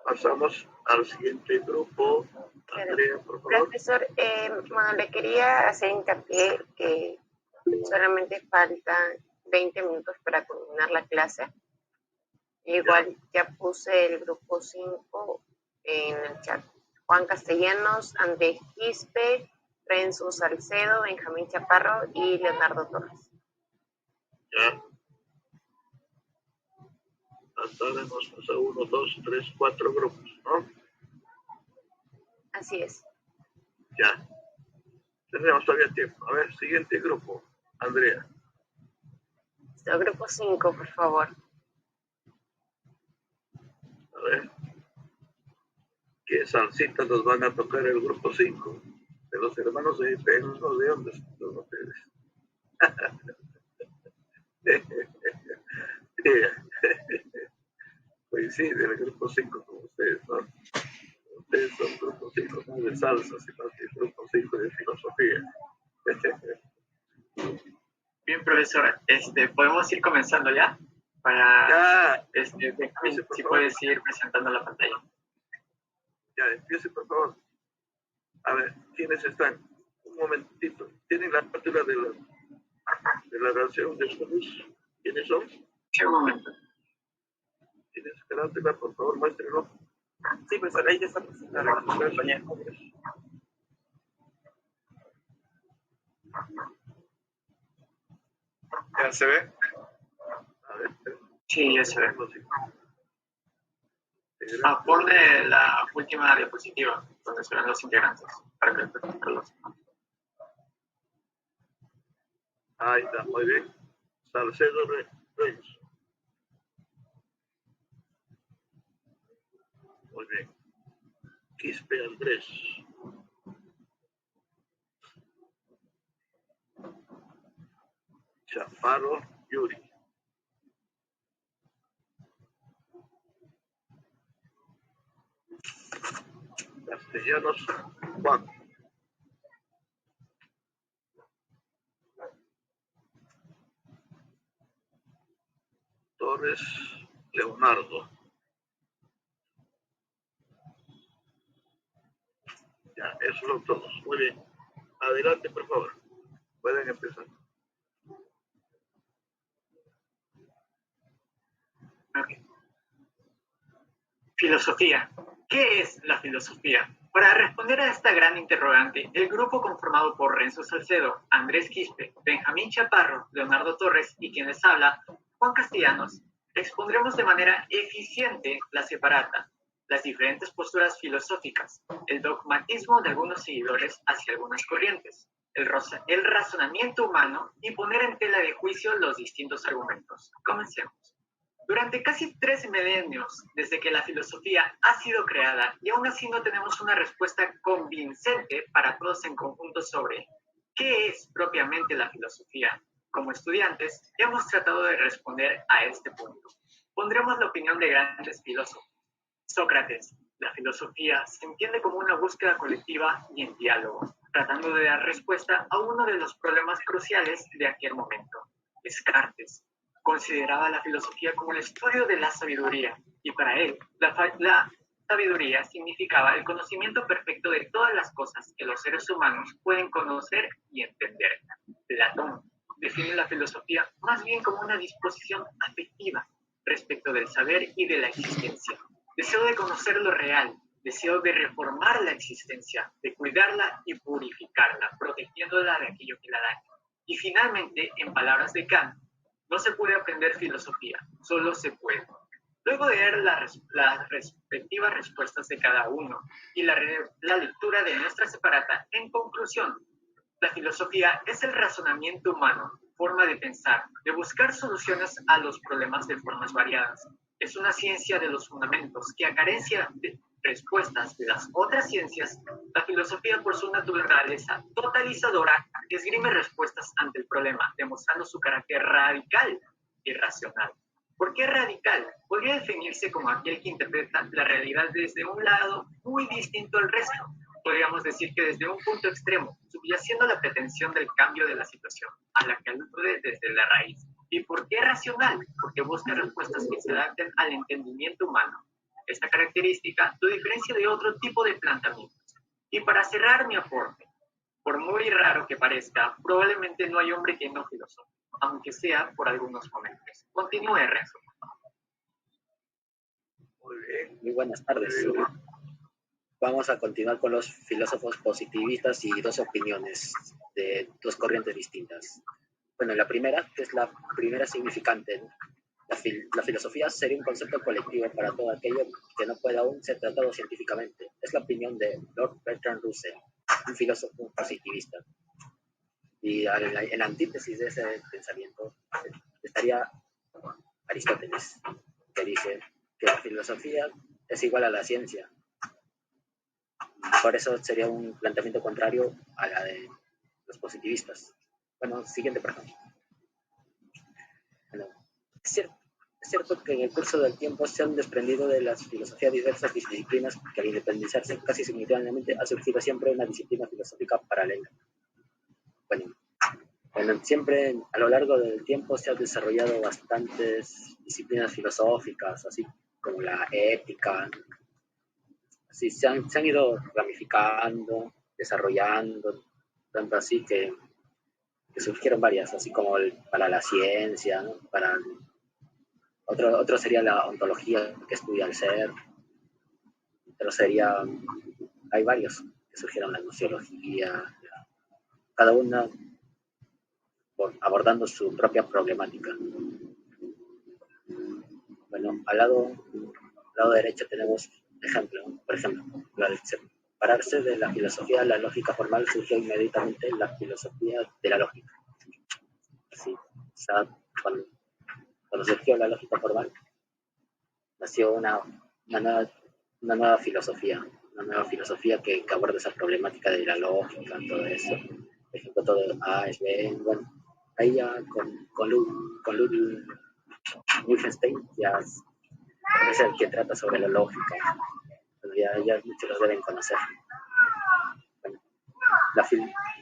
A: Pasamos al siguiente grupo. Andrea, por favor.
J: Profesor, bueno, le quería hacer hincapié que solamente faltan 20 minutos para culminar la clase. Igual ya puse el grupo 5 en el chat. Juan Castellanos, Andrés Quispe, Renzo Salcedo, Benjamín Chaparro y Leonardo Torres.
A: Ya. Hasta ahora hemos pasado 1, 2, 3, 4 grupos, ¿no?
J: Así es.
A: Ya. Tenemos todavía tiempo. A ver, siguiente grupo. Andrea.
J: El grupo 5, por favor.
A: A ver. ¿Qué salsita nos van a tocar el grupo 5? De los hermanos de Pedro, ¿de dónde son ustedes? Pues sí, del grupo 5 como ustedes, ¿no? Ustedes son grupo 5 no de salsa, sino que grupo 5 de filosofía.
I: Bien, profesor, podemos ir comenzando ya para
A: Ya.
I: si puedes ir presentando la pantalla.
A: Ya, empiece por favor. A ver, ¿quiénes están? Un momentito. ¿Tienen la captura de la grabación de ustedes? ¿Quiénes son?
I: Sí, un momento.
A: ¿Tienes que dártela? Por favor, muéstrenlo.
B: Sí, profesor, ahí ya está presentando la compañía.
K: ¿Ya se ve?
A: A ver.
I: Sí, ya se ve. Ponle la última diapositiva, donde se ven los integrantes, para que los...
A: Ahí está, muy bien. Salcedo Reyes. Muy bien. Quispe Andrés. Chaparro Yuri. Castellanos Juan. Torres Leonardo. Ya, eso son todos. Muy bien. Adelante, por favor. Pueden empezar.
I: Okay. Filosofía. ¿Qué es la filosofía? Para responder a esta gran interrogante, el grupo conformado por Renzo Salcedo, Andrés Quispe, Benjamín Chaparro, Leonardo Torres y quienes habla, Juan Castellanos, expondremos de manera eficiente la separata, las diferentes posturas filosóficas, el dogmatismo de algunos seguidores hacia algunas corrientes, el razonamiento humano y poner en tela de juicio los distintos argumentos. Comencemos. Durante casi 3 milenios desde que la filosofía ha sido creada y aún así no tenemos una respuesta convincente para todos en conjunto sobre ¿qué es propiamente la filosofía? Como estudiantes, hemos tratado de responder a este punto. Pondremos la opinión de grandes filósofos. Sócrates: la filosofía se entiende como una búsqueda colectiva y en diálogo, tratando de dar respuesta a uno de los problemas cruciales de aquel momento. Descartes consideraba la filosofía como el estudio de la sabiduría, y para él, la sabiduría significaba el conocimiento perfecto de todas las cosas que los seres humanos pueden conocer y entender. Platón define la filosofía más bien como una disposición afectiva respecto del saber y de la existencia. Deseo de conocer lo real, deseo de reformar la existencia, de cuidarla y purificarla, protegiéndola de aquello que la daña. Y finalmente, en palabras de Kant, no se puede aprender filosofía, solo se puede. Luego de ver las respectivas respuestas de cada uno y la lectura de nuestra separata, en conclusión, la filosofía es el razonamiento humano, forma de pensar, de buscar soluciones a los problemas de formas variadas. Es una ciencia de los fundamentos que, a carencia de respuestas de las otras ciencias, la filosofía, por su naturaleza totalizadora, esgrime respuestas ante el problema, demostrando su carácter radical y racional. ¿Por qué radical? Podría definirse como aquel que interpreta la realidad desde un lado muy distinto al resto. Podríamos decir que desde un punto extremo, subyaciendo la pretensión del cambio de la situación, a la que alude desde la raíz. ¿Y por qué racional? Porque busca respuestas que se adapten al entendimiento humano. Esta característica lo diferencia de otro tipo de planteamientos. Y para cerrar mi aporte, por muy raro que parezca, probablemente no hay hombre que no filosofe, aunque sea por algunos momentos. Continúe, Renzo.
A: Muy bien.
K: Muy buenas tardes. Vamos a continuar con los filósofos positivistas y dos opiniones de dos corrientes distintas. Bueno, la primera, que es la primera significante, ¿no? La filosofía sería un concepto colectivo para todo aquello que no pueda aún ser tratado científicamente. Es la opinión de Lord Bertrand Russell, un filósofo positivista. Y en antítesis de ese pensamiento estaría Aristóteles, que dice que la filosofía es igual a la ciencia. Por eso sería un planteamiento contrario a la de los positivistas. Bueno, siguiente pregunta. Bueno, es cierto que en el curso del tiempo se han desprendido de las filosofías diversas disciplinas que al independizarse casi simultáneamente ha surgido siempre una disciplina filosófica paralela. Bueno, siempre a lo largo del tiempo se han desarrollado bastantes disciplinas filosóficas, así como la ética. Así se han ido ramificando, desarrollando, tanto así que surgieron varias, así como para la ciencia, ¿no? Otro sería la ontología, que estudia el ser. Otro sería, hay varios que surgieron, la gnoseología, cada una abordando su propia problemática. Bueno, al lado derecho tenemos ejemplo, ¿no? Por ejemplo, al separarse de la filosofía de la lógica formal surgió inmediatamente la filosofía de la lógica. Así, o sea, cuando surgió la lógica formal, nació una nueva filosofía, que aborda esa problemática de la lógica, todo eso. Por ejemplo, todo A es B, bueno, ahí ya con Ludwig Wittgenstein ya es el que trata sobre la lógica, pero ya muchos los deben conocer. Bueno,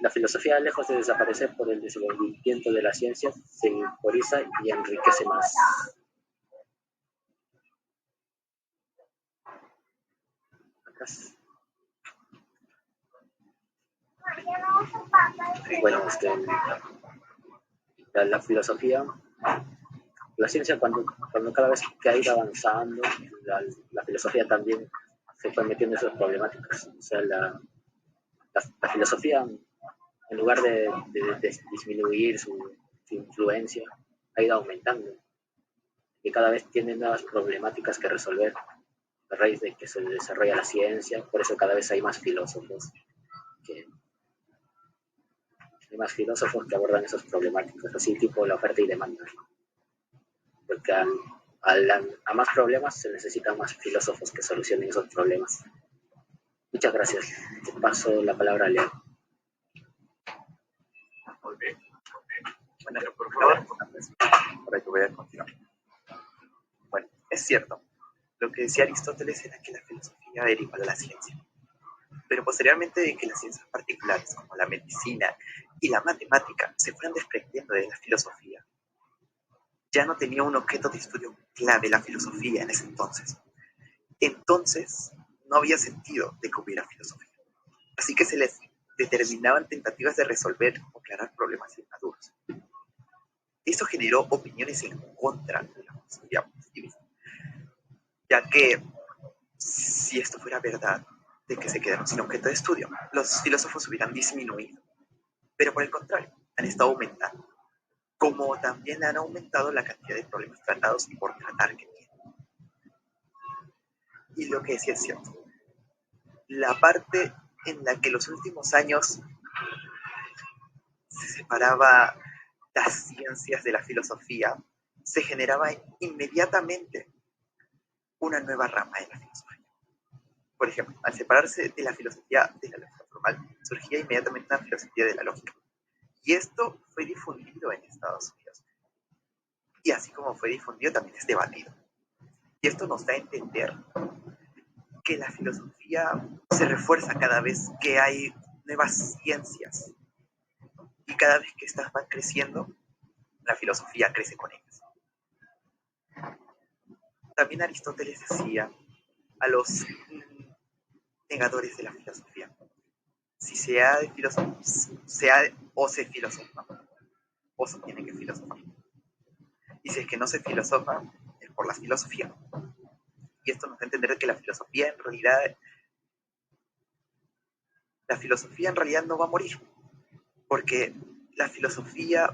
K: la filosofía, lejos de desaparecer por el desenvolvimiento de la ciencia, se improvisa y enriquece más. Bueno, la filosofía, la ciencia cuando cada vez que ha ido avanzando, la filosofía también se fue metiendo en esas problemáticas. O sea, la filosofía, en lugar de disminuir su influencia, ha ido aumentando. Y cada vez tiene nuevas problemáticas que resolver a raíz de que se desarrolla la ciencia. Por eso cada vez hay más filósofos que abordan esas problemáticas, así tipo la oferta y demanda. Porque a más problemas se necesitan más filósofos que solucionen esos problemas. Muchas gracias. Te paso la palabra a Leo.
A: Muy bien.
L: Pero por favor, para que voy a continuar. Bueno, es cierto. Lo que decía Aristóteles era que la filosofía era igual a la ciencia. Pero posteriormente de que las ciencias particulares, como la medicina y la matemática, se fueran desprendiendo de la filosofía, ya no tenía un objeto de estudio clave la filosofía en ese entonces. Entonces, no había sentido de que hubiera filosofía. Así que se les determinaban tentativas de resolver o aclarar problemas inmaduros. Esto generó opiniones en contra de la filosofía positivista, ya que si esto fuera verdad, de que se quedaron sin objeto de estudio, los filósofos hubieran disminuido, pero por el contrario, han estado aumentando, como también han aumentado la cantidad de problemas tratados y por tratar que tienen. Y lo que sí es cierto, la parte en la que los últimos años se separaba las ciencias de la filosofía, se generaba inmediatamente una nueva rama de la filosofía. Por ejemplo, al separarse de la filosofía de la lógica formal, surgía inmediatamente una filosofía de la lógica. Y esto fue difundido en Estados Unidos. Y así como fue difundido, también es debatido. Y esto nos da a entender que la filosofía se refuerza cada vez que hay nuevas ciencias. Y cada vez que estas van creciendo, la filosofía crece con ellas. También Aristóteles decía a los negadores de la filosofía: si se filosofa, o se tiene que filosofar. Y si es que no se filosofa, es por la filosofía. Y esto nos da a entender que la filosofía en realidad no va a morir, porque la filosofía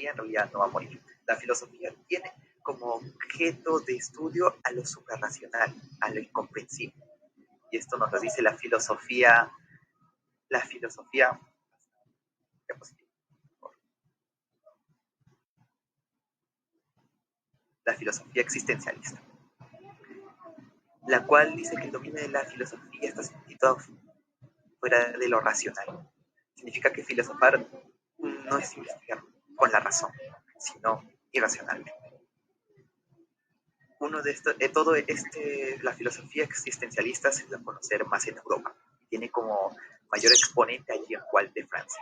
L: en realidad no va a morir. La filosofía tiene como objeto de estudio a lo suprarracional, a lo incomprensible. Y esto nos lo dice la filosofía existencialista, la cual dice que el dominio de la filosofía está situado fuera de lo racional. Significa que filosofar no es investigar con la razón, sino irracionalmente. La filosofía existencialista se da a conocer más en Europa. Tiene como mayor exponente allí en Gual de Francia,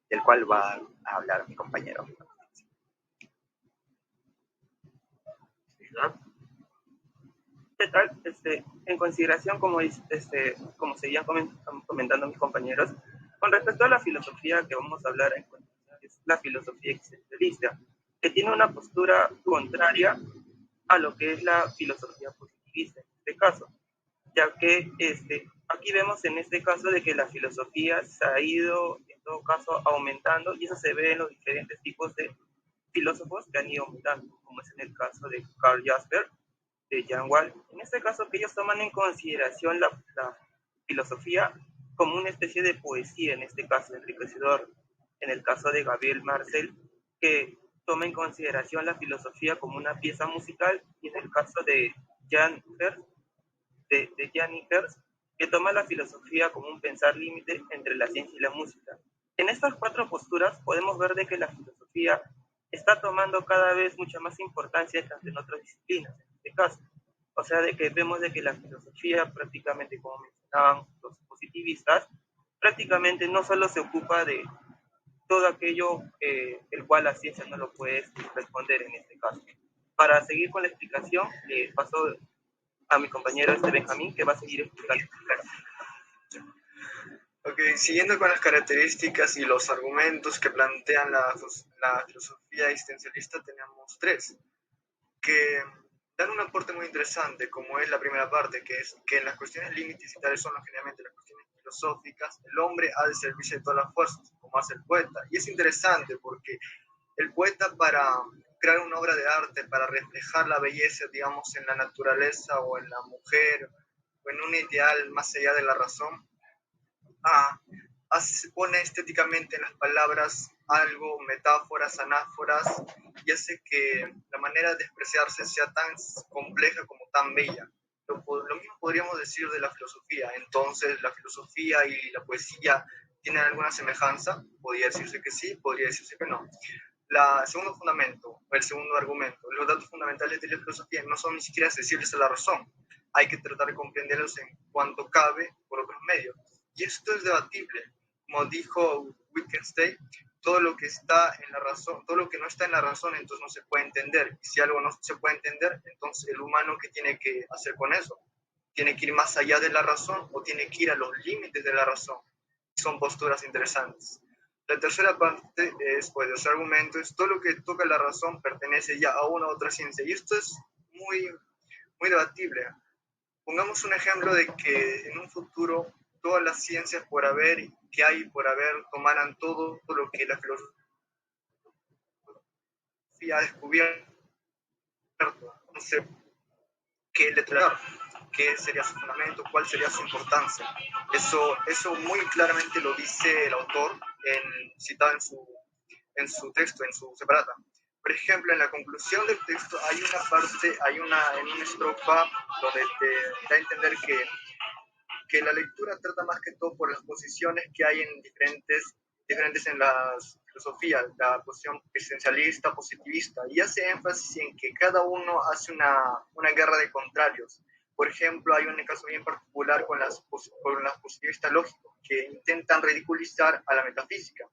L: del cual va a hablar mi compañero.
M: ¿Qué tal? En consideración, como seguían comentando mis compañeros, con respecto a la filosofía que vamos a hablar en continuación, es la filosofía existencialista, que tiene una postura contraria a lo que es la filosofía positivista en este caso, ya que aquí vemos en este caso de que la filosofía se ha ido en todo caso aumentando, y eso se ve en los diferentes tipos de filósofos que han ido aumentando, como es en el caso de Karl Jasper, de Jan Wall. En este caso, que ellos toman en consideración la filosofía como una especie de poesía, en este caso enriquecedor. En el caso de Gabriel Marcel, que toma en consideración la filosofía como una pieza musical, y en el caso de Jan Hertz, que toma la filosofía como un pensar límite entre la ciencia y la música. En estas cuatro posturas podemos ver de que la filosofía está tomando cada vez mucha más importancia tanto en otras disciplinas, en este caso. O sea, de que vemos de que la filosofía prácticamente, como mencionaban los positivistas, prácticamente no solo se ocupa de todo aquello el cual la ciencia no lo puede responder en este caso. Para seguir con la explicación, le paso a mi compañero Benjamín, que va a seguir explicando.
N: Ok, siguiendo con las características y los argumentos que plantean la filosofía existencialista, tenemos tres, que dan un aporte muy interesante, como es la primera parte, que es que en las cuestiones límites y tales son generalmente las cuestiones filosóficas, el hombre ha de servirse de todas las fuerzas, como hace el poeta. Y es interesante porque el poeta, para crear una obra de arte, para reflejar la belleza, digamos, en la naturaleza o en la mujer, o en un ideal más allá de la razón, se pone estéticamente en las palabras algo, metáforas, anáforas, y hace que la manera de expresarse sea tan compleja como tan bella, Lo mismo podríamos decir de la filosofía. Entonces, la filosofía y la poesía tienen alguna semejanza. Podría decirse que sí, podría decirse que no. El segundo fundamento, el segundo argumento, los datos fundamentales de la filosofía no son ni siquiera accesibles a la razón. Hay que tratar de comprenderlos en cuanto cabe por otros medios. Y esto es debatible. Como dijo Wittgenstein, todo lo que está en la razón, todo lo que no está en la razón, entonces no se puede entender. Y si algo no se puede entender, entonces el humano, ¿qué tiene que hacer con eso? ¿Tiene que ir más allá de la razón o tiene que ir a los límites de la razón? Son posturas interesantes. La tercera parte es, pues, de ese argumento, es todo lo que toca la razón pertenece ya a una u otra ciencia. Y esto es muy, muy debatible. Pongamos un ejemplo de que en un futuro todas las ciencias por haber, que hay por haber, tomaran todo lo que la filosofía ha descubierto. No sé qué letra, qué sería su fundamento, cuál sería su importancia. Eso muy claramente lo dice el autor, citado en su texto, en su separata. Por ejemplo, en la conclusión del texto hay una parte, en una estrofa donde te da a entender que la lectura trata más que todo por las posiciones que hay en diferentes en la filosofía, la posición existencialista, positivista, y hace énfasis en que cada uno hace una guerra de contrarios. Por ejemplo, hay un caso bien particular con las positivistas lógicos, que intentan ridiculizar a la metafísica,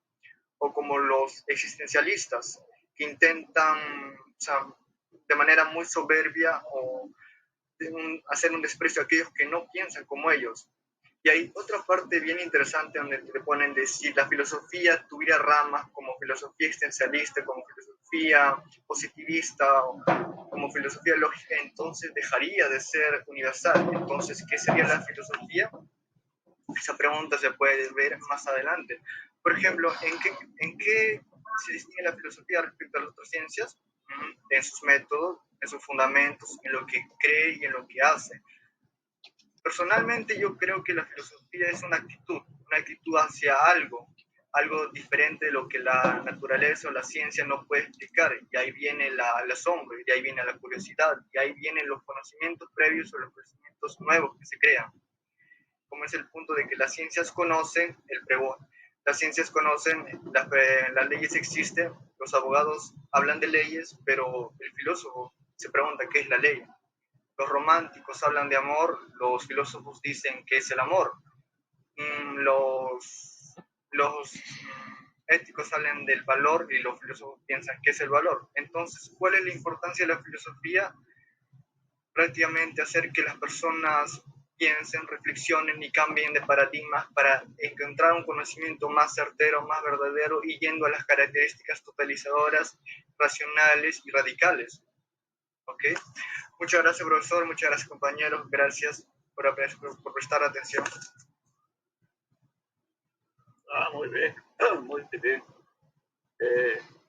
N: o como los existencialistas, que intentan, o sea, de manera muy soberbia o hacer un desprecio a aquellos que no piensan como ellos. Y hay otra parte bien interesante donde te ponen de si la filosofía tuviera ramas como filosofía existencialista, como filosofía positivista o como filosofía lógica, entonces dejaría de ser universal. Entonces, ¿qué sería la filosofía? Esa pregunta se puede ver más adelante. Por ejemplo, ¿en qué se distingue la filosofía respecto a las otras ciencias? En sus métodos, en sus fundamentos, en lo que cree y en lo que hace. Personalmente yo creo que la filosofía es una actitud hacia algo diferente de lo que la naturaleza o la ciencia no puede explicar. Y ahí viene el asombro, y de ahí viene la curiosidad, y ahí vienen los conocimientos previos o los conocimientos nuevos que se crean. Como es el punto de que las ciencias conocen el pregón. Las ciencias conocen, las leyes existen, los abogados hablan de leyes, pero el filósofo se pregunta qué es la ley. Los románticos hablan de amor, los filósofos dicen qué es el amor. Los éticos hablan del valor y los filósofos piensan qué es el valor. Entonces, ¿cuál es la importancia de la filosofía? Prácticamente hacer que las personas piensen, reflexionen y cambien de paradigmas para encontrar un conocimiento más certero, más verdadero y yendo a las características totalizadoras, racionales y radicales. ¿Ok? Muchas gracias, profesor. Muchas gracias, compañeros. Gracias por prestar atención.
A: Muy bien, muy bien.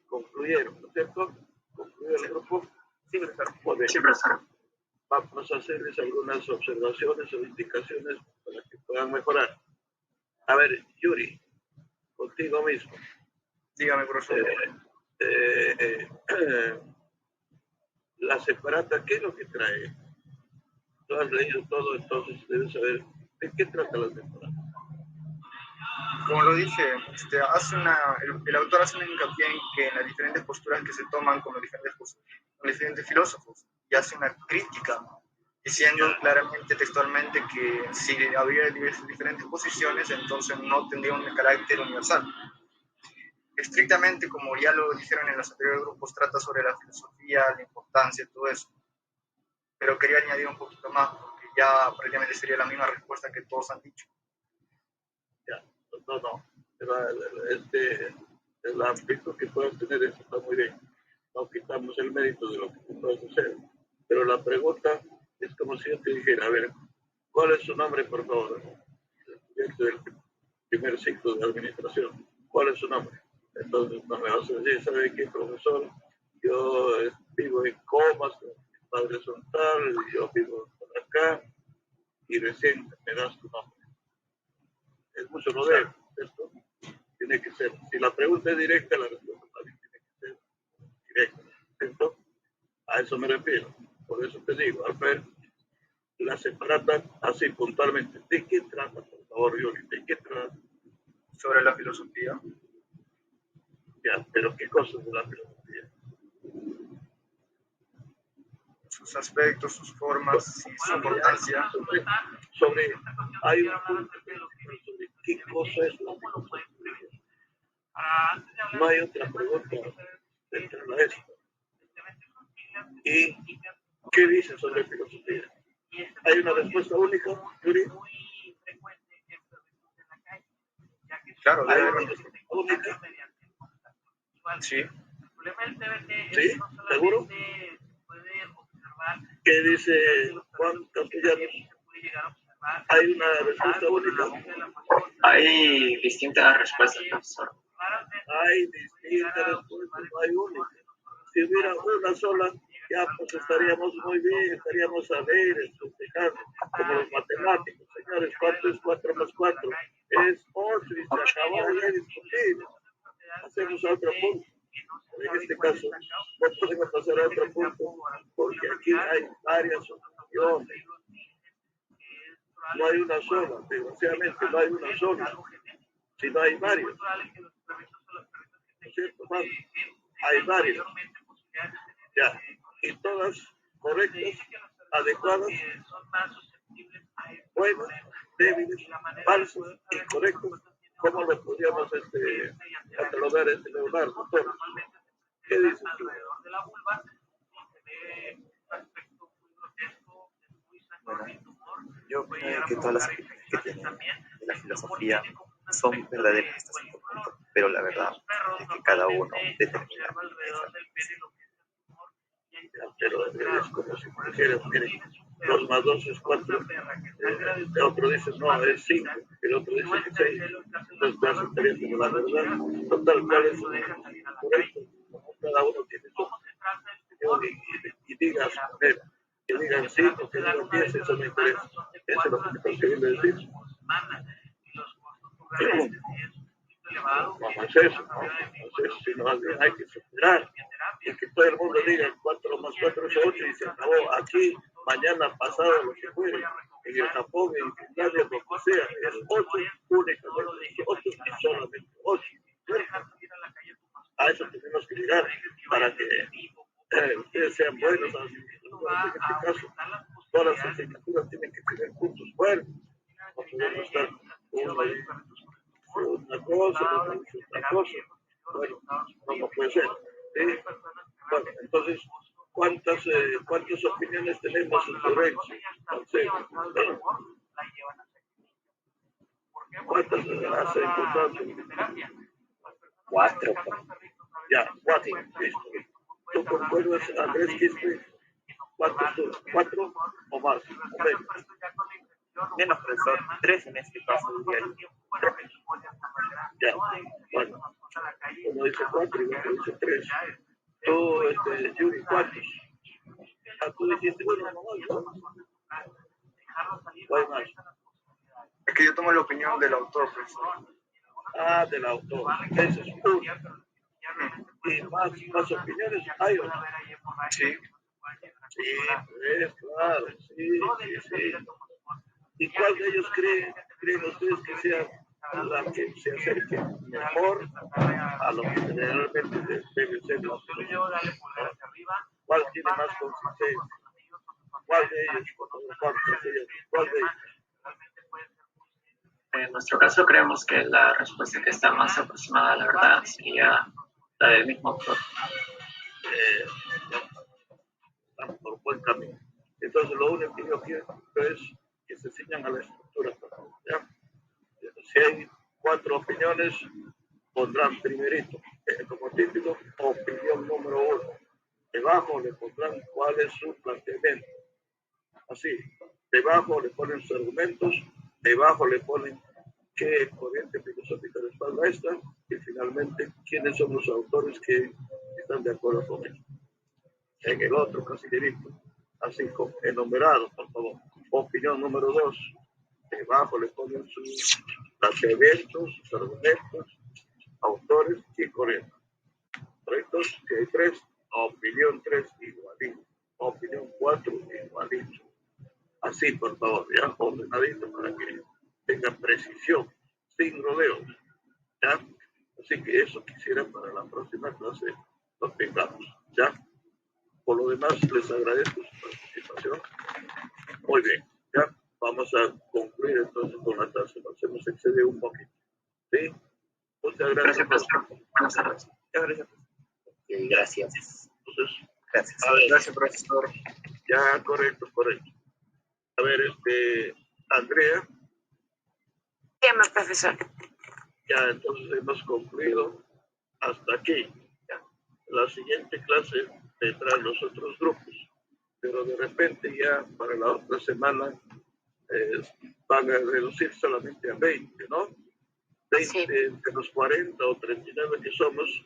A: Concluyeron, ¿no es cierto? ¿Concluyó el grupo?
M: Sí, profesor.
A: Sí, profesor. Vamos a hacerles algunas observaciones o indicaciones para que puedan mejorar. A ver, Yuri, contigo mismo.
N: Dígame, profesor.
A: La separata, ¿qué es lo que trae? Tú has leído todo, entonces debes saber de qué trata la separata.
N: Como lo dije, el autor hace un hincapié en que en las diferentes posturas que se toman con los diferentes filósofos, y hace una crítica, diciendo claramente, textualmente, que si habría diferentes posiciones, entonces no tendría un carácter universal. Estrictamente, como ya lo dijeron en los anteriores grupos, trata sobre la filosofía, la importancia, todo eso. Pero quería añadir un poquito más, porque ya prácticamente sería la misma respuesta que todos han dicho.
A: Ya, no. El aspecto que puedas tener eso está muy bien. No quitamos el mérito de lo que tú puedes hacer. Pero la pregunta es como si yo te dijera, a ver, ¿cuál es su nombre, por favor? El estudiante del primer ciclo de administración. ¿Cuál es su nombre? Entonces no me vas a decir, ¿sabe qué, profesor? Yo vivo en Comas, mis padres son tal, yo vivo por acá, y recién me das tu nombre. Es mucho no de esto. Tiene que ser, si la pregunta es directa, la respuesta también tiene que ser directa. ¿Cierto? A eso me refiero. Por eso te digo, al ver la separata así puntualmente. ¿De qué trata, por favor, Yuri? ¿De qué trata?
N: Sobre la filosofía.
A: Ya, pero ¿qué cosas de la filosofía?
N: Sus aspectos, sus formas y su importancia.
A: Hay un punto sobre qué cosa es la filosofía. No hay otra pregunta dentro de esto. ¿Y qué dice sobre filosofía? ¿Hay una respuesta única, Yuri?
N: Claro,
A: ¿Hay una respuesta única?
N: Sí.
A: ¿Sí? ¿Seguro? ¿Qué dice Juan Castellanos? ¿Hay una respuesta única?
I: Hay distintas respuestas, profesor.
A: Hay distintas respuestas, no hay única. Si hubiera una sola, ya pues estaríamos muy bien, estaríamos a ver, festejando, como los matemáticos. Señores, ¿cuánto es 4 más 4? Es 8 y se acabó de discutir. Hacemos otro punto. En este caso, no podemos pasar a otro punto, porque aquí hay varias opciones. No hay una sola, desgraciadamente no hay una sola, sino hay varias. ¿No es cierto, Juan? Hay varias. Ya, y todas correctas, adecuadas, buenas, débiles, falsas, incorrectas. ¿Cómo lo podríamos catalogar Leonardo? ¿Qué dices tú?
L: Bueno, yo opino que todas las opiniones que tienen de la filosofía son verdaderas hasta cierto punto, pero la verdad es que cada uno determina
A: Pero es como si dijeras, miren, 2 más 2 es 4, el otro dice, no, es 5, el otro dice que 6, entonces te aceptarías como la verdad, total, ¿cuál es correcto? Como cada uno tiene su opinión y diga a su manera, que digan 5, que digan 10, eso me interesa, eso es lo que me está queriendo decir. Vamos a hacer eso, sino hay que superar, y que todo el mundo diga 4 más 4 es 8 y se acabó. Aquí, mañana, pasado, lo que fuere, en el Japón, en Finlandia, lo que sea, es 8 únicamente, 8 y solamente 8. A eso tenemos que llegar para que ustedes sean buenos. En este caso, todas las asignaturas tienen que tener puntos fuertes. No podemos estar una cosa, otra cosa. Bueno, no puede ser. Bueno, entonces, ¿cuántas opiniones tenemos sobre eso? ¿Cuántas has encontrado?
K: 4.
A: Ya, 4. Listo. ¿Tú concuerdas, Andrés, que cuántos son? 4 o más?
M: Menos, profesor. 3 en este caso, diría yo.
A: Ya, bueno. Uno dice 4 y otro dice 3. Tú, Yuri, ¿cuántos? Tú dijiste uno nomás, ¿no? ¿O hay más?
N: Es que yo tomo la opinión del autor, profesor.
A: Ah, del autor. Ese es uno. ¿Y más opiniones hay o no?
N: Sí.
A: Sí, pues, claro, sí. ¿Y cuál de ellos creen ustedes que sea la que se acerque mejor a lo que generalmente debe ser la filosofía? ¿Cuál tiene más consistencia? ¿Cuál de ellos? ¿Cuál de ellos?
I: En nuestro caso creemos que la respuesta que está más aproximada a la verdad sería la del mismo autor.
A: Están por buen camino. Entonces lo único que yo quiero es que se ciñan a la estructura. ¿Ya? Si hay 4 opiniones, pondrán primerito como título opinión número 1. Debajo le pondrán cuál es su planteamiento. Así, debajo le ponen sus argumentos, debajo le ponen qué corriente filosófica respalda esta y finalmente quiénes son los autores que están de acuerdo con esto. En el otro casillerito, así como enumerado, por favor. Opinión número 2. Debajo le ponen sus planteamientos, sus argumentos, autores y corrientes. ¿Correctos? Si hay 3, opinión 3 igualito. Opinión 4 igualito. Así, por favor, ya ordenadito para que tenga precisión, sin rodeos, ¿ya? Así que eso quisiera para la próxima clase lo tengamos, ¿ya? Por lo demás, les agradezco su participación. Muy bien, ya vamos a concluir entonces con la clase. Nos hemos excedido un poquito, ¿sí? Muchas gracias.
I: Profesor. Buenas tardes.
K: Gracias.
A: Entonces,
I: Gracias, profesor.
A: ya, correcto. A ver, Andrea.
J: Dígame, profesor.
A: Ya, entonces hemos concluido hasta aquí. Ya. La siguiente clase tendrán los otros grupos, pero de repente ya para la otra semana van a reducir solamente a 20, ¿no? 20 de los 40 o 39 que somos,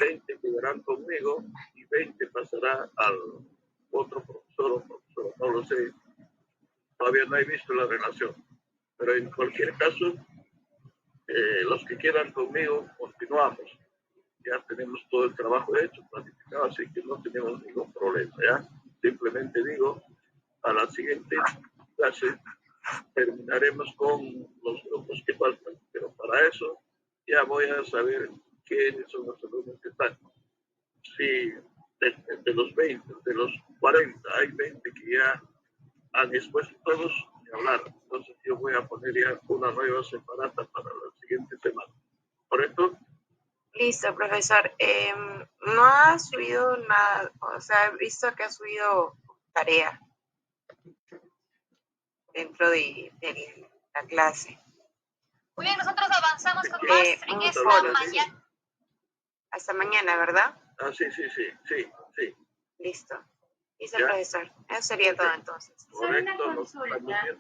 A: 20 quedarán conmigo y 20 pasará al otro profesor o profesora, no lo sé. Todavía no he visto la relación, pero en cualquier caso, los que quedan conmigo, continuamos. Ya tenemos todo el trabajo hecho, planificado, así que no tenemos ningún problema, ¿ya? Simplemente digo, a la siguiente clase terminaremos con los grupos que faltan, pero para eso ya voy a saber quiénes son los alumnos que están. Si de los 20, de los 40, hay 20 que ya han expuesto todos y hablar. Entonces yo voy a poner ya una nueva separata para la siguiente semana. ¿Correcto?
J: Listo, profesor. No ha subido nada, o sea, he visto que ha subido tarea dentro de la clase.
O: Muy bien, nosotros avanzamos con más en esta mañana.
J: Hasta mañana, ¿verdad?
A: Ah, sí.
J: Listo. Listo, profesor. Eso sería todo entonces.
A: Correcto, nos estamos viendo.